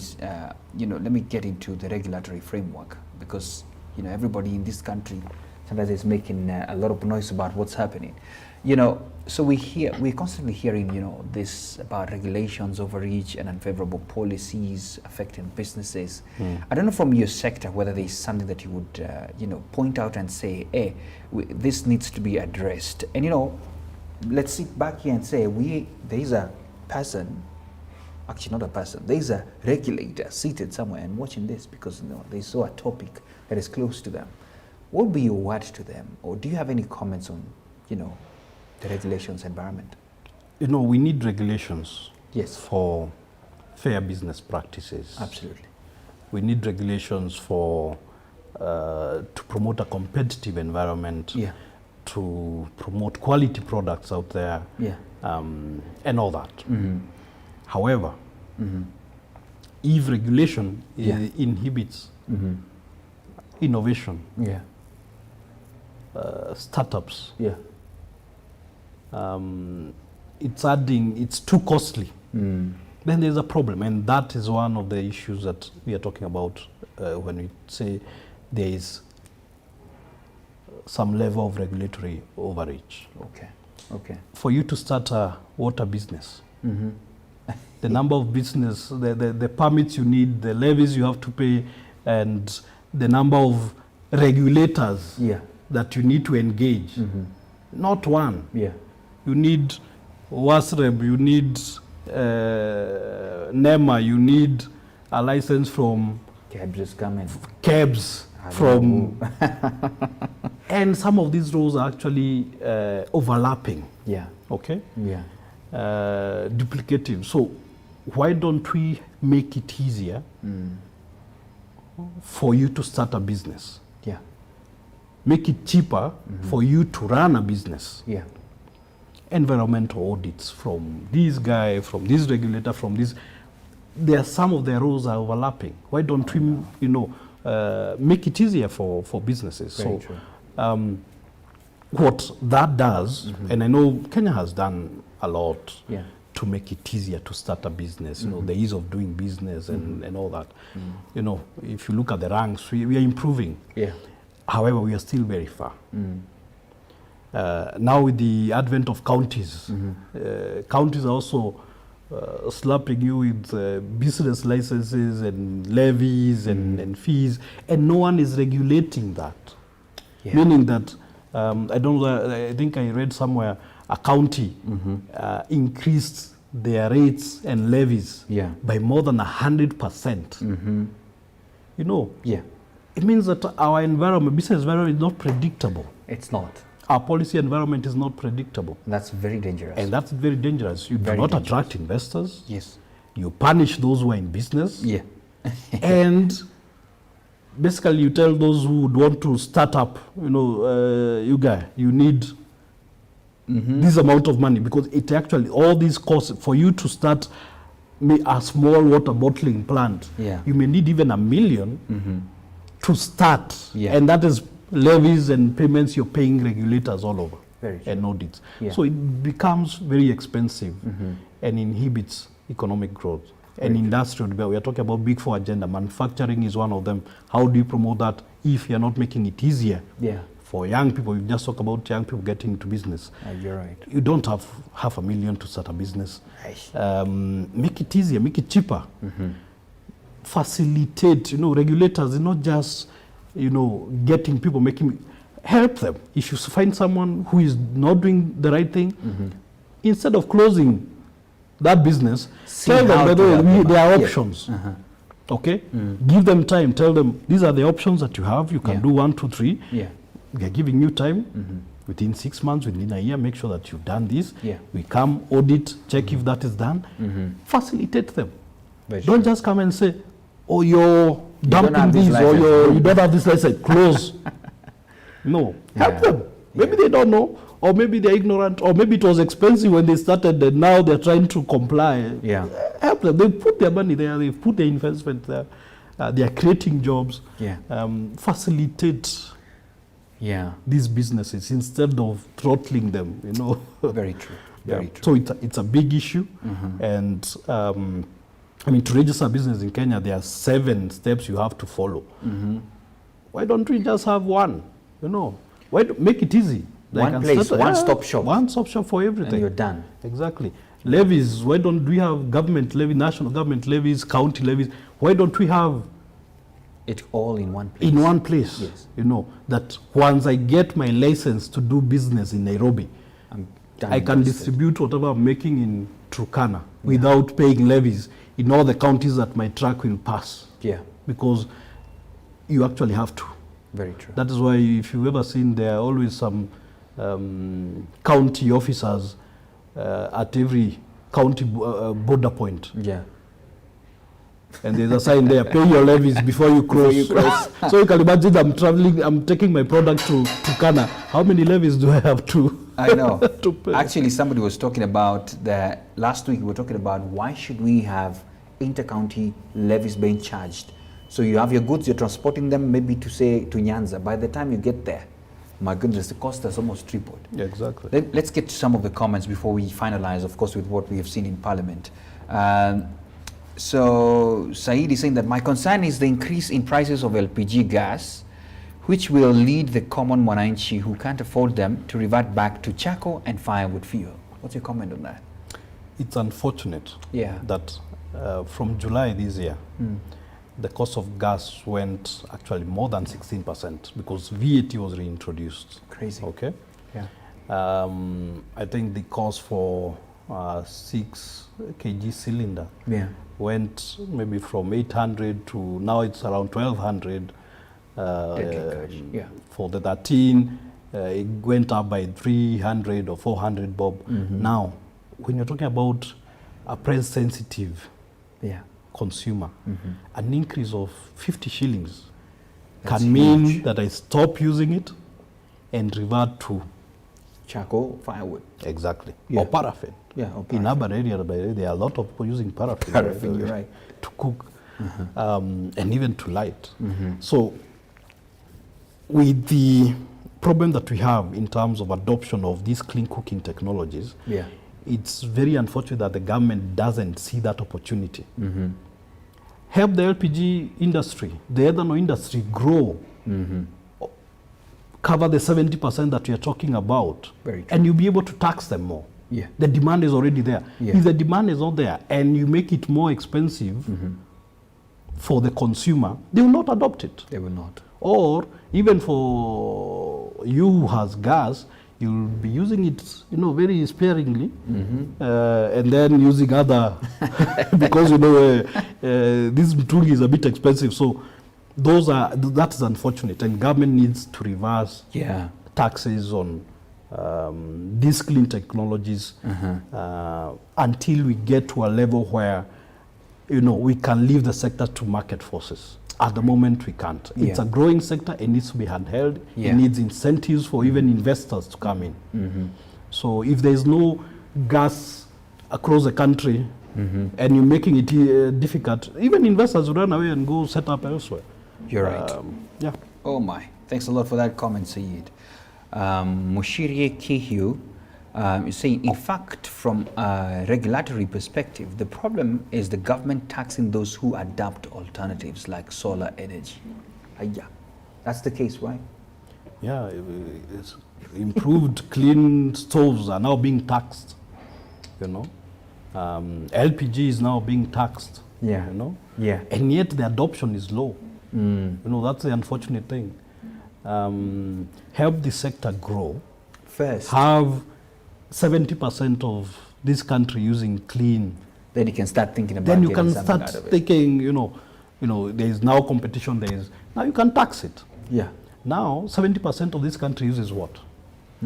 get into the regulatory framework, because everybody in this country sometimes is making a lot of noise about what's happening. So we're constantly hearing this about regulations, overreach, and unfavorable policies affecting businesses. I don't know from your sector whether there is something that you would point out and say, hey, this needs to be addressed. And let's sit back here and say there is a person, actually not a person, there is a regulator seated somewhere and watching this because they saw a topic that is close to them. What would be your word to them? Or do you have any comments on, the regulations environment? We need regulations. Yes. For fair business practices. Absolutely. We need regulations for to promote a competitive environment. Yeah. To promote quality products out there, and all that. However, if regulation inhibits innovation, startups, it's too costly, then there's a problem. And that is one of the issues that we are talking about when we say there is some level of regulatory overreach. Okay. For you to start a water business, the number of business, the permits you need, the levies you have to pay, and the number of regulators that you need to engage. Not one. You need WASREB, you need NEMA, you need a license from Cabs is coming. cabs from, and some of these roles are actually overlapping. Yeah. Okay. Yeah. Duplicative. So why don't we make it easier for you to start a business? Yeah. Make it cheaper for you to run a business. Yeah. Environmental audits from this guy, from this regulator, from this. There are some of their roles are overlapping. Why don't we, make it easier for businesses? Very so, true. What that does, and I know Kenya has done a lot Yeah. to make it easier to start a business, the ease of doing business and all that. If you look at the ranks, we are improving. Yeah. However, we are still very far. Now with the advent of counties, counties are also slapping you with business licenses and levies and fees, and no one is regulating that. Yeah. Meaning that, I think I read somewhere a county increased their rates and levies by more than 100%. Yeah. It means that our environment, business environment, is not predictable. It's not. Our policy environment is not predictable. That's very dangerous. And that's very dangerous. You Very do not dangerous. attract investors. Yes. You punish those who are in business. Yeah. And basically you tell those who would want to start up, you guys, you need this amount of money, because it actually, all these costs, for you to start a small water bottling plant, you may need even $1 million to start. Yeah. And that is levies and payments you're paying regulators all over. Very true. And audits. Yeah. So it becomes very expensive and inhibits economic growth. And industrial development, we are talking about big four agenda. Manufacturing is one of them. How do you promote that if you're not making it easier for young people? You just talk about young people getting into business. You're right. You don't have $500,000 to start a business. Nice. Make it easier, make it cheaper. Facilitate, regulators, not just, getting people, help them. If you find someone who is not doing the right thing, instead of closing that business, tell them that there are options. Okay? Give them time. Tell them these are the options that you have. You can do 1, 2, 3. Yeah. We are giving you time. Within 6 months, within a year, make sure that you've done this. Yeah. We come, audit, check if that is done. Facilitate them. Very Don't true. just come and say, oh, you're don't dumping have this this, or license. you don't have this license, close. No, help them. Maybe they don't know, or maybe they're ignorant, or maybe it was expensive when they started and now they're trying to comply. Yeah. Help them. They put their money there, they've put their investment there, they are creating jobs. Yeah. Facilitate these businesses instead of throttling them, Very true. Very true. So it's a big issue. And to register a business in Kenya, there are 7 steps you have to follow. Why don't we just have one? Why make it easy? One place, one-stop shop. One-stop shop for everything. And you're done. Exactly. Levies, why don't we have government levy, national government levies, county levies? Why don't we have it all in one place? In one place. Yes. That once I get my license to do business in Nairobi, I can distribute whatever I'm making in Turkana without paying levies in all the counties that my truck will pass. Yeah. Because you actually have to. Very true. That is why, if you've ever seen, there are always some county officers at every county border point. Yeah. And there's a sign there, pay your levies before you cross. So you can imagine I'm taking my product to Turkana. How many levies do I have to? I know. to pay? Actually, somebody was talking about last week we were talking about why should we have inter-county levies being charged. So you have your goods, you're transporting them maybe to Nyanza. By the time you get there, my goodness, the cost has almost tripled. Yeah, exactly. Let's get to some of the comments before we finalize, of course, with what we have seen in Parliament. So Said is saying that my concern is the increase in prices of LPG gas, which will lead the common mwananchi who can't afford them to revert back to charcoal and firewood fuel. What's your comment on that? It's unfortunate that from July this year, the cost of gas went actually more than 16% because VAT was reintroduced. Crazy. Okay. Yeah. I think the cost for 6 kg cylinder Yeah. went maybe from 800 to now it's around 1200 Yeah. for the 13. It went up by 300 or 400 bob. Now, when you're talking about a price sensitive Yeah. consumer, an increase of 50 shillings That's can mean huge. that I stop using it and revert to Charcoal, firewood. exactly Yeah. or paraffin. Yeah. Or In paraffin. urban area, by the way, there are a lot of people using paraffin. Paraffin, you're right. To cook and even to light. So, with the problem that we have in terms of adoption of these clean cooking technologies, Yeah. it's very unfortunate that the government doesn't see that opportunity. Help the LPG industry, the ethanol industry grow, cover the 70% that we are talking about, Very true. and you'll be able to tax them more. Yeah. The demand is already there. Yeah. If the demand is not there and you make it more expensive for the consumer, they will not adopt it. They will not. Or even for you who has gas, you'll be using it, very sparingly, and then using other because this Njugi is a bit expensive. So that is unfortunate, and government needs to reverse Yeah. taxes on these clean technologies until we get to a level where we can leave the sector to market forces. At the moment, we can't. It's Yeah. a growing sector. It needs to be handheld. Yeah. It needs incentives for even investors to come in. So if there's no gas across the country and you're making it difficult, even investors will run away and go set up elsewhere. You're right. Yeah. Oh my. Thanks a lot for that comment, Sayed. Mushirye Kihu is saying, in fact, from a regulatory perspective, the problem is the government taxing those who adopt alternatives like solar energy. Yeah, that's the case, right? Yeah, it's improved clean stoves are now being taxed, LPG is now being taxed, Yeah. Yeah. and yet the adoption is low. That's the unfortunate thing. Help the sector grow. First, Have 70% of this country using clean. then you can start thinking about Then you getting can something start out of it. thinking, there is now competition. Now you can tax it. Yeah. Now 70% of this country uses what?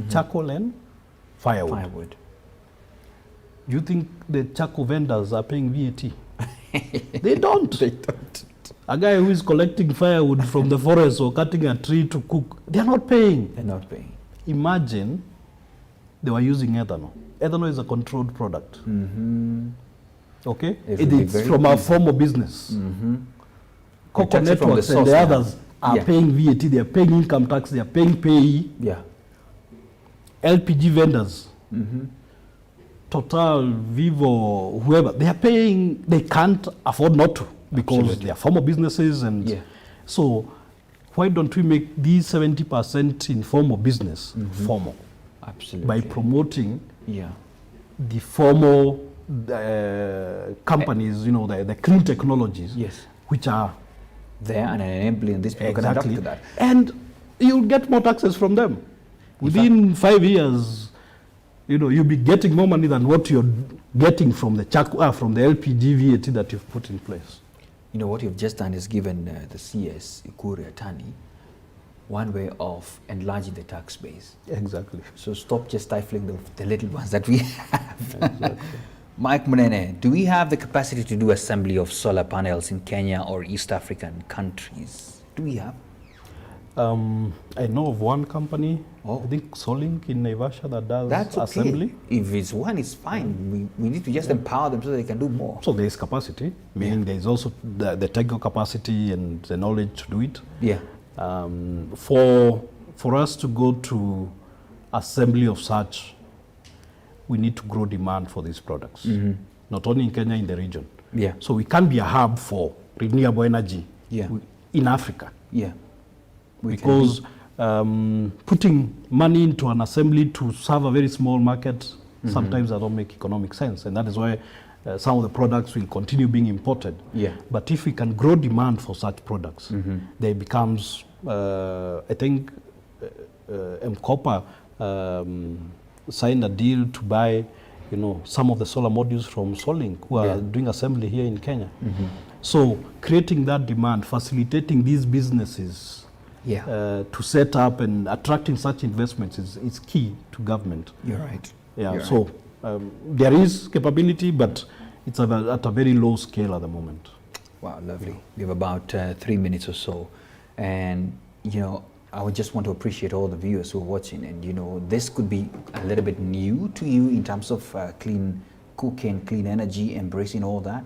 Charcoal and firewood. Firewood. Do you think the charcoal vendors are paying VAT? They don't. They don't. A guy who is collecting firewood from the forest or cutting a tree to cook, they are not paying. They're not paying. Imagine they were using ethanol. Ethanol is a controlled product. Okay? It would be It's very from a easy. form of business. Cocoa tax it from the networks and source the now. others are Yeah. paying VAT, they are paying income tax, they are paying payee. Yeah. LPG vendors, Total, Vivo, whoever, they are paying, they can't afford not to because Absolutely. they are formal businesses. And Yeah. so why don't we make these 70% in formal business formal Absolutely. by promoting Yeah. the formal companies, the clean technologies, Yes. which are There and enabling these people can adapt exactly, to that. and you'll get more taxes from them. Within 5 years, you'll be getting more money than what you're getting from the from the LPG VAT that you've put in place. What you've just done is given the CS, Ikuri Atani, one way of enlarging the tax base. Exactly. So stop just stifling the little ones that we have. Mike Munene, do we have the capacity to do assembly of solar panels in Kenya or East African countries? Do we have? I know of one company, Oh. I think Solink in Naivasha, that does That's okay. assembly. If it's one, it's fine. We need to just empower them so they can do more. So there is capacity, meaning there is also the technical capacity and the knowledge to do it. Yeah. For us to go to assembly of such, we need to grow demand for these products, not only in Kenya, in the region. Yeah. So we can't be a hub for renewable energy Yeah. in Africa, Yeah. We can because putting money into an assembly to serve a very small market sometimes that don't make economic sense, and that is why some of the products will continue being imported. Yeah. But if we can grow demand for such products, there becomes, I think, Mkopa signed a deal to buy some of the solar modules from Solink who are doing assembly here in Kenya. Mm-hmm. So creating that demand, facilitating these businesses to set up and attracting such investments is key to government. You're right. Yeah. You're so there is capability, but it's at a very low scale at the moment. Wow, lovely. We have about 3 minutes or so, and I would just want to appreciate all the viewers who are watching, and this could be a little bit new to you in terms of clean cooking, clean energy, embracing all that,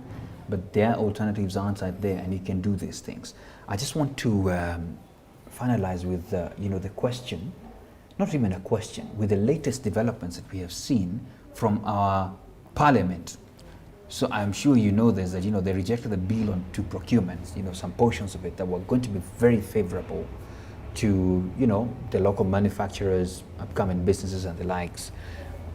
but there are alternatives outside there, and you can do these things. I just want to finalize with the question, not even a question, with the latest developments that we have seen from our parliament. So I'm sure you know this, that they rejected the bill on to procurements, some portions of it that were going to be very favorable to the local manufacturers, upcoming businesses and the likes.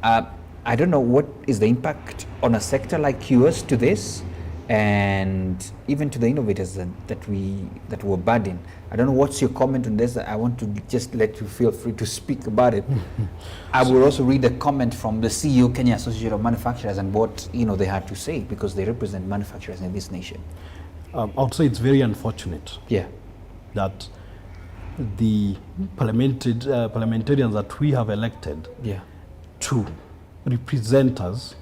I don't know what is the impact on a sector like yours to this, and even to the innovators that were budding. I don't know what's your comment on this. I want to just let you feel free to speak about it. I will also read a comment from the CEO Kenya Association of Manufacturers and what they had to say, because they represent manufacturers in this nation. I would say it's very unfortunate that the parliamentarians that we have elected to represent us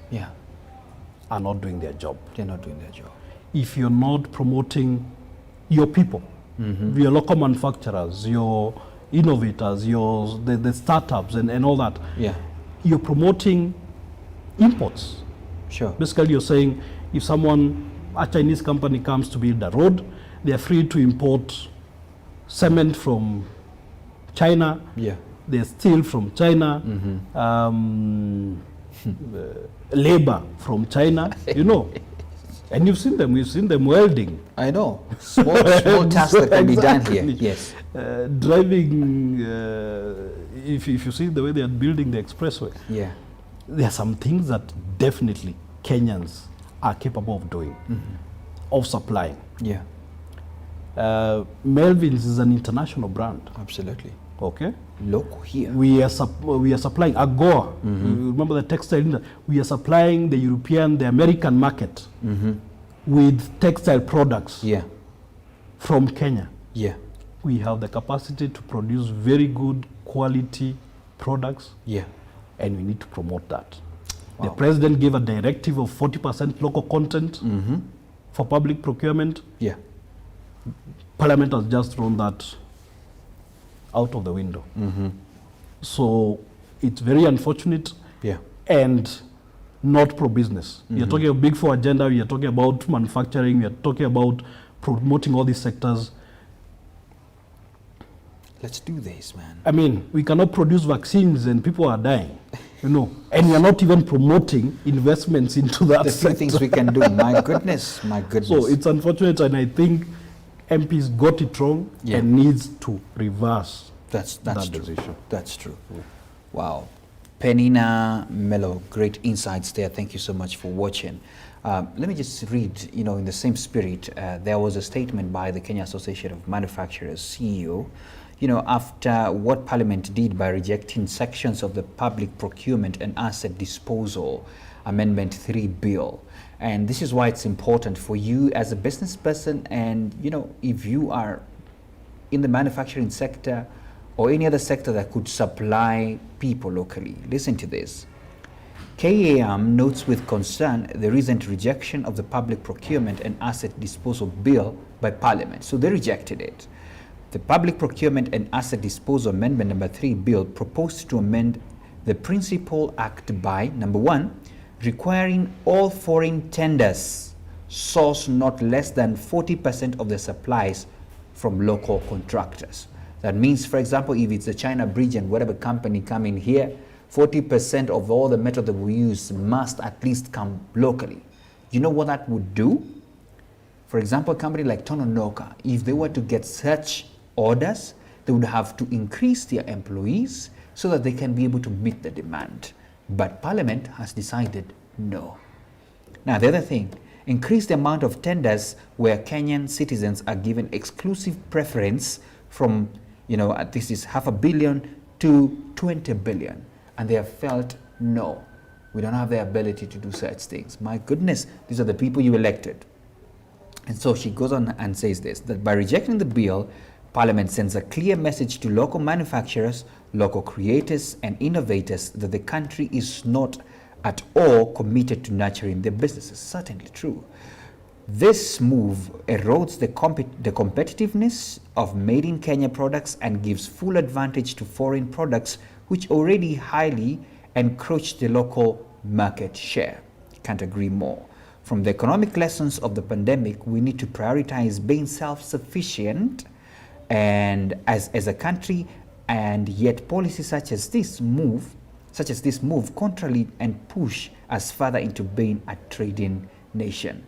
are not doing their job. They're not doing their job. If you're not promoting your people, your local manufacturers, your innovators, the startups and all that, you're promoting imports. Sure. Basically, you're saying if a Chinese company comes to build a road, they're free to import cement from China, there's steel from China, labor from China, and we've seen them welding. I know, small tasks that can be done here. Yes. Driving, if you see the way they are building the expressway, there are some things that definitely Kenyans are capable of doing, of supplying. Melvin's is an international brand. Absolutely. Okay. Local here. We are supplying AGOA. Remember the textile industry? We are supplying the European, the American market with textile products from Kenya. We have the capacity to produce very good quality products. And we need to promote that. The president gave a directive of 40% local content for public procurement. Parliament has just thrown that out of the window. So it's very unfortunate and not pro-business. You're talking about Big Four agenda, you're talking about manufacturing, you're talking about promoting all these sectors. Let's do this, man. I mean, we cannot produce vaccines and people are dying, and we are not even promoting investments into that There's few things we can do. My goodness. So it's unfortunate, and I think MPs got it wrong and needs to reverse that true. Decision. That's true. Wow. Penina Mello, great insights there. Thank you so much for watching. Let me just read, in the same spirit, there was a statement by the Kenya Association of Manufacturers CEO, after what Parliament did by rejecting sections of the Public Procurement and Asset Disposal Amendment 3 bill. And this is why it's important for you as a business person, and if you are in the manufacturing sector or any other sector that could supply people locally. Listen to this. KAM notes with concern the recent rejection of the Public Procurement and Asset Disposal Bill by Parliament. So they rejected it. The Public Procurement and Asset Disposal Amendment number 3 bill proposed to amend the Principal Act by, number 1, requiring all foreign tenders source not less than 40% of the supplies from local contractors. That means, for example, if it's the China Bridge and whatever company coming here, 40% of all the metal that we use must at least come locally. You know what that would do? For example, a company like Tononoka, if they were to get such orders, they would have to increase their employees so that they can be able to meet the demand. But Parliament has decided no. Now, the other thing, increase the amount of tenders where Kenyan citizens are given exclusive preference from, this is $500 million to 20 billion. And they have felt no. We don't have the ability to do such things. My goodness, these are the people you elected. And so she goes on and says this, that by rejecting the bill, Parliament sends a clear message to local manufacturers, local creators and innovators that the country is not at all committed to nurturing their businesses. Certainly true. This move erodes the competitiveness of made in Kenya products and gives full advantage to foreign products which already highly encroach the local market share. Can't agree more. From the economic lessons of the pandemic, we need to prioritize being self-sufficient and as a country, and yet policies such as this move contrary and push us further into being a trading nation.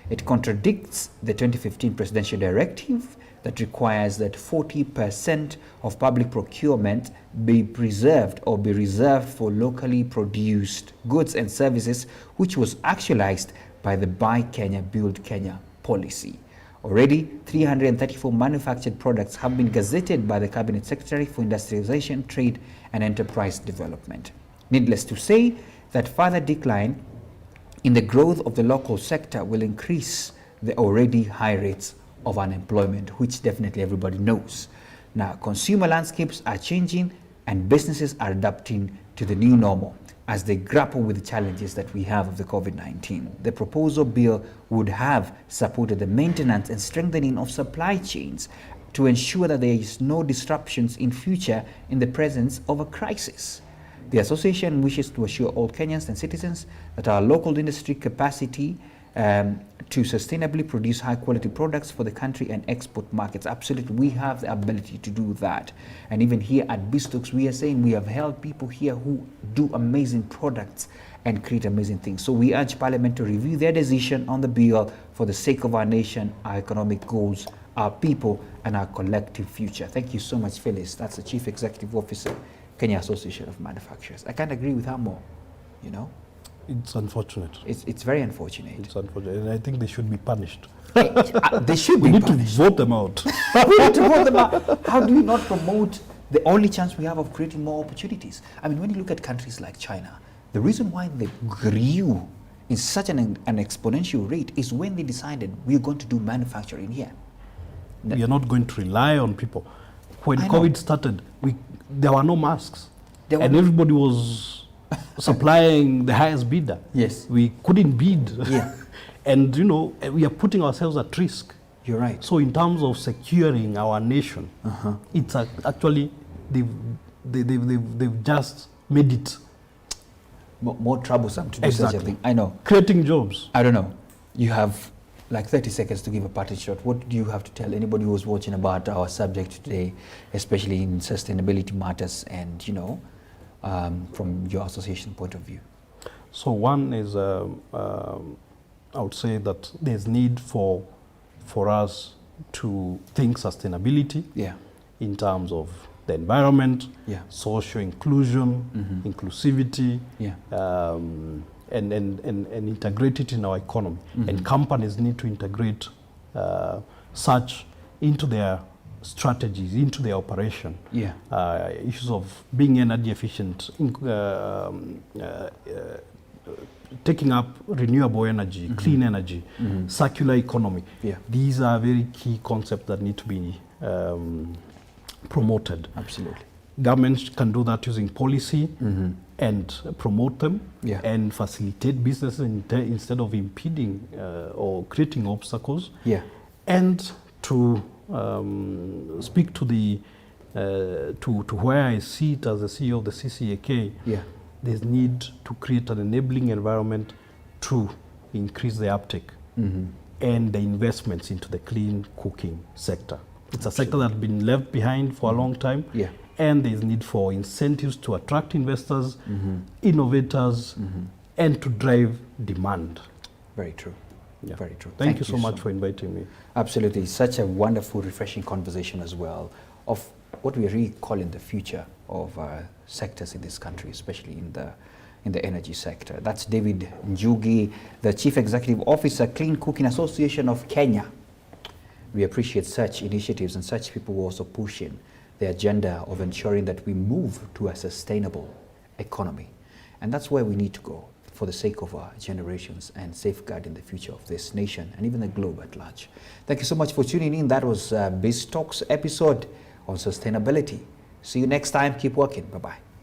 It contradicts the 2015 presidential directive that requires that 40% of public procurement be preserved or be reserved for locally produced goods and services, which was actualized by the Buy Kenya, Build Kenya policy. Already, 334 manufactured products have been gazetted by the Cabinet Secretary for Industrialization, Trade and Enterprise Development. Needless to say, that further decline in the growth of the local sector will increase the already high rates of unemployment, which definitely everybody knows. Now, consumer landscapes are changing and businesses are adapting to the new normal as they grapple with the challenges that we have of the COVID-19. The proposal bill would have supported the maintenance and strengthening of supply chains to ensure that there is no disruptions in future in the presence of a crisis. The association wishes to assure all Kenyans and citizens that our local industry capacity to sustainably produce high quality products for the country and export markets. Absolutely, we have the ability to do that. And even here at Bistocks, we are saying we have held people here who do amazing products and create amazing things. So we urge Parliament to review their decision on the bill for the sake of our nation, our economic goals, our people, and our collective future. Thank you so much, Phyllis. That's the Chief Executive Officer, Kenya Association of Manufacturers. I can't agree with her more, you know. It's unfortunate. It's very unfortunate. It's unfortunate, and I think they should be punished. They should We be need punished. to vote them out. We need to vote them out. How do you not promote the only chance we have of creating more opportunities? I mean, when you look at countries like China, the reason why they grew in such an exponential rate is when they decided we're going to do manufacturing here. We are not going to rely on people. When I know. COVID started, there were no masks, There were and no- everybody was supplying the highest bidder. Yes. We couldn't bid. Yeah. And we are putting ourselves at risk. You're right. So in terms of securing our nation, it's actually they've just made it More troublesome to do such a Exactly. thing. I know. creating jobs. I don't know. You have like 30 seconds to give a parting shot. What do you have to tell anybody who's watching about our subject today, especially in sustainability matters and, from your association point of view? So one is, I would say that there's need for us to think sustainability Yeah. in terms of the environment, Yeah. social inclusion, inclusivity, Yeah. and integrate it in our economy. And companies need to integrate such into their strategies, into their operation. Yeah. Issues of being energy efficient, taking up renewable energy, clean energy, circular economy. Yeah. These are very key concepts that need to be promoted. Absolutely. Governments can do that using policy and promote them Yeah. and facilitate businesses instead of impeding or creating obstacles. Yeah. And to speak to the to where I see it as the CEO of the CCAK, Yeah. there's need to create an enabling environment to increase the uptake and the investments into the clean cooking sector. It's a sector that's been left behind for a long time. Yeah. And there's need for incentives to attract investors, innovators, and to drive demand. Very true. Yeah. Very true. Thank you so much for inviting me. Absolutely. Such a wonderful, refreshing conversation as well of what we really call in the future of sectors in this country, especially in the energy sector. That's David Njugi, the Chief Executive Officer, Clean Cooking Association of Kenya. We appreciate such initiatives and such people who are also pushing the agenda of ensuring that we move to a sustainable economy. And that's where we need to go. for the sake of our generations and safeguarding the future of this nation and even the globe at large. Thank you so much for tuning in. That was Biz Talks episode on sustainability. See you next time. Keep working. Bye-bye.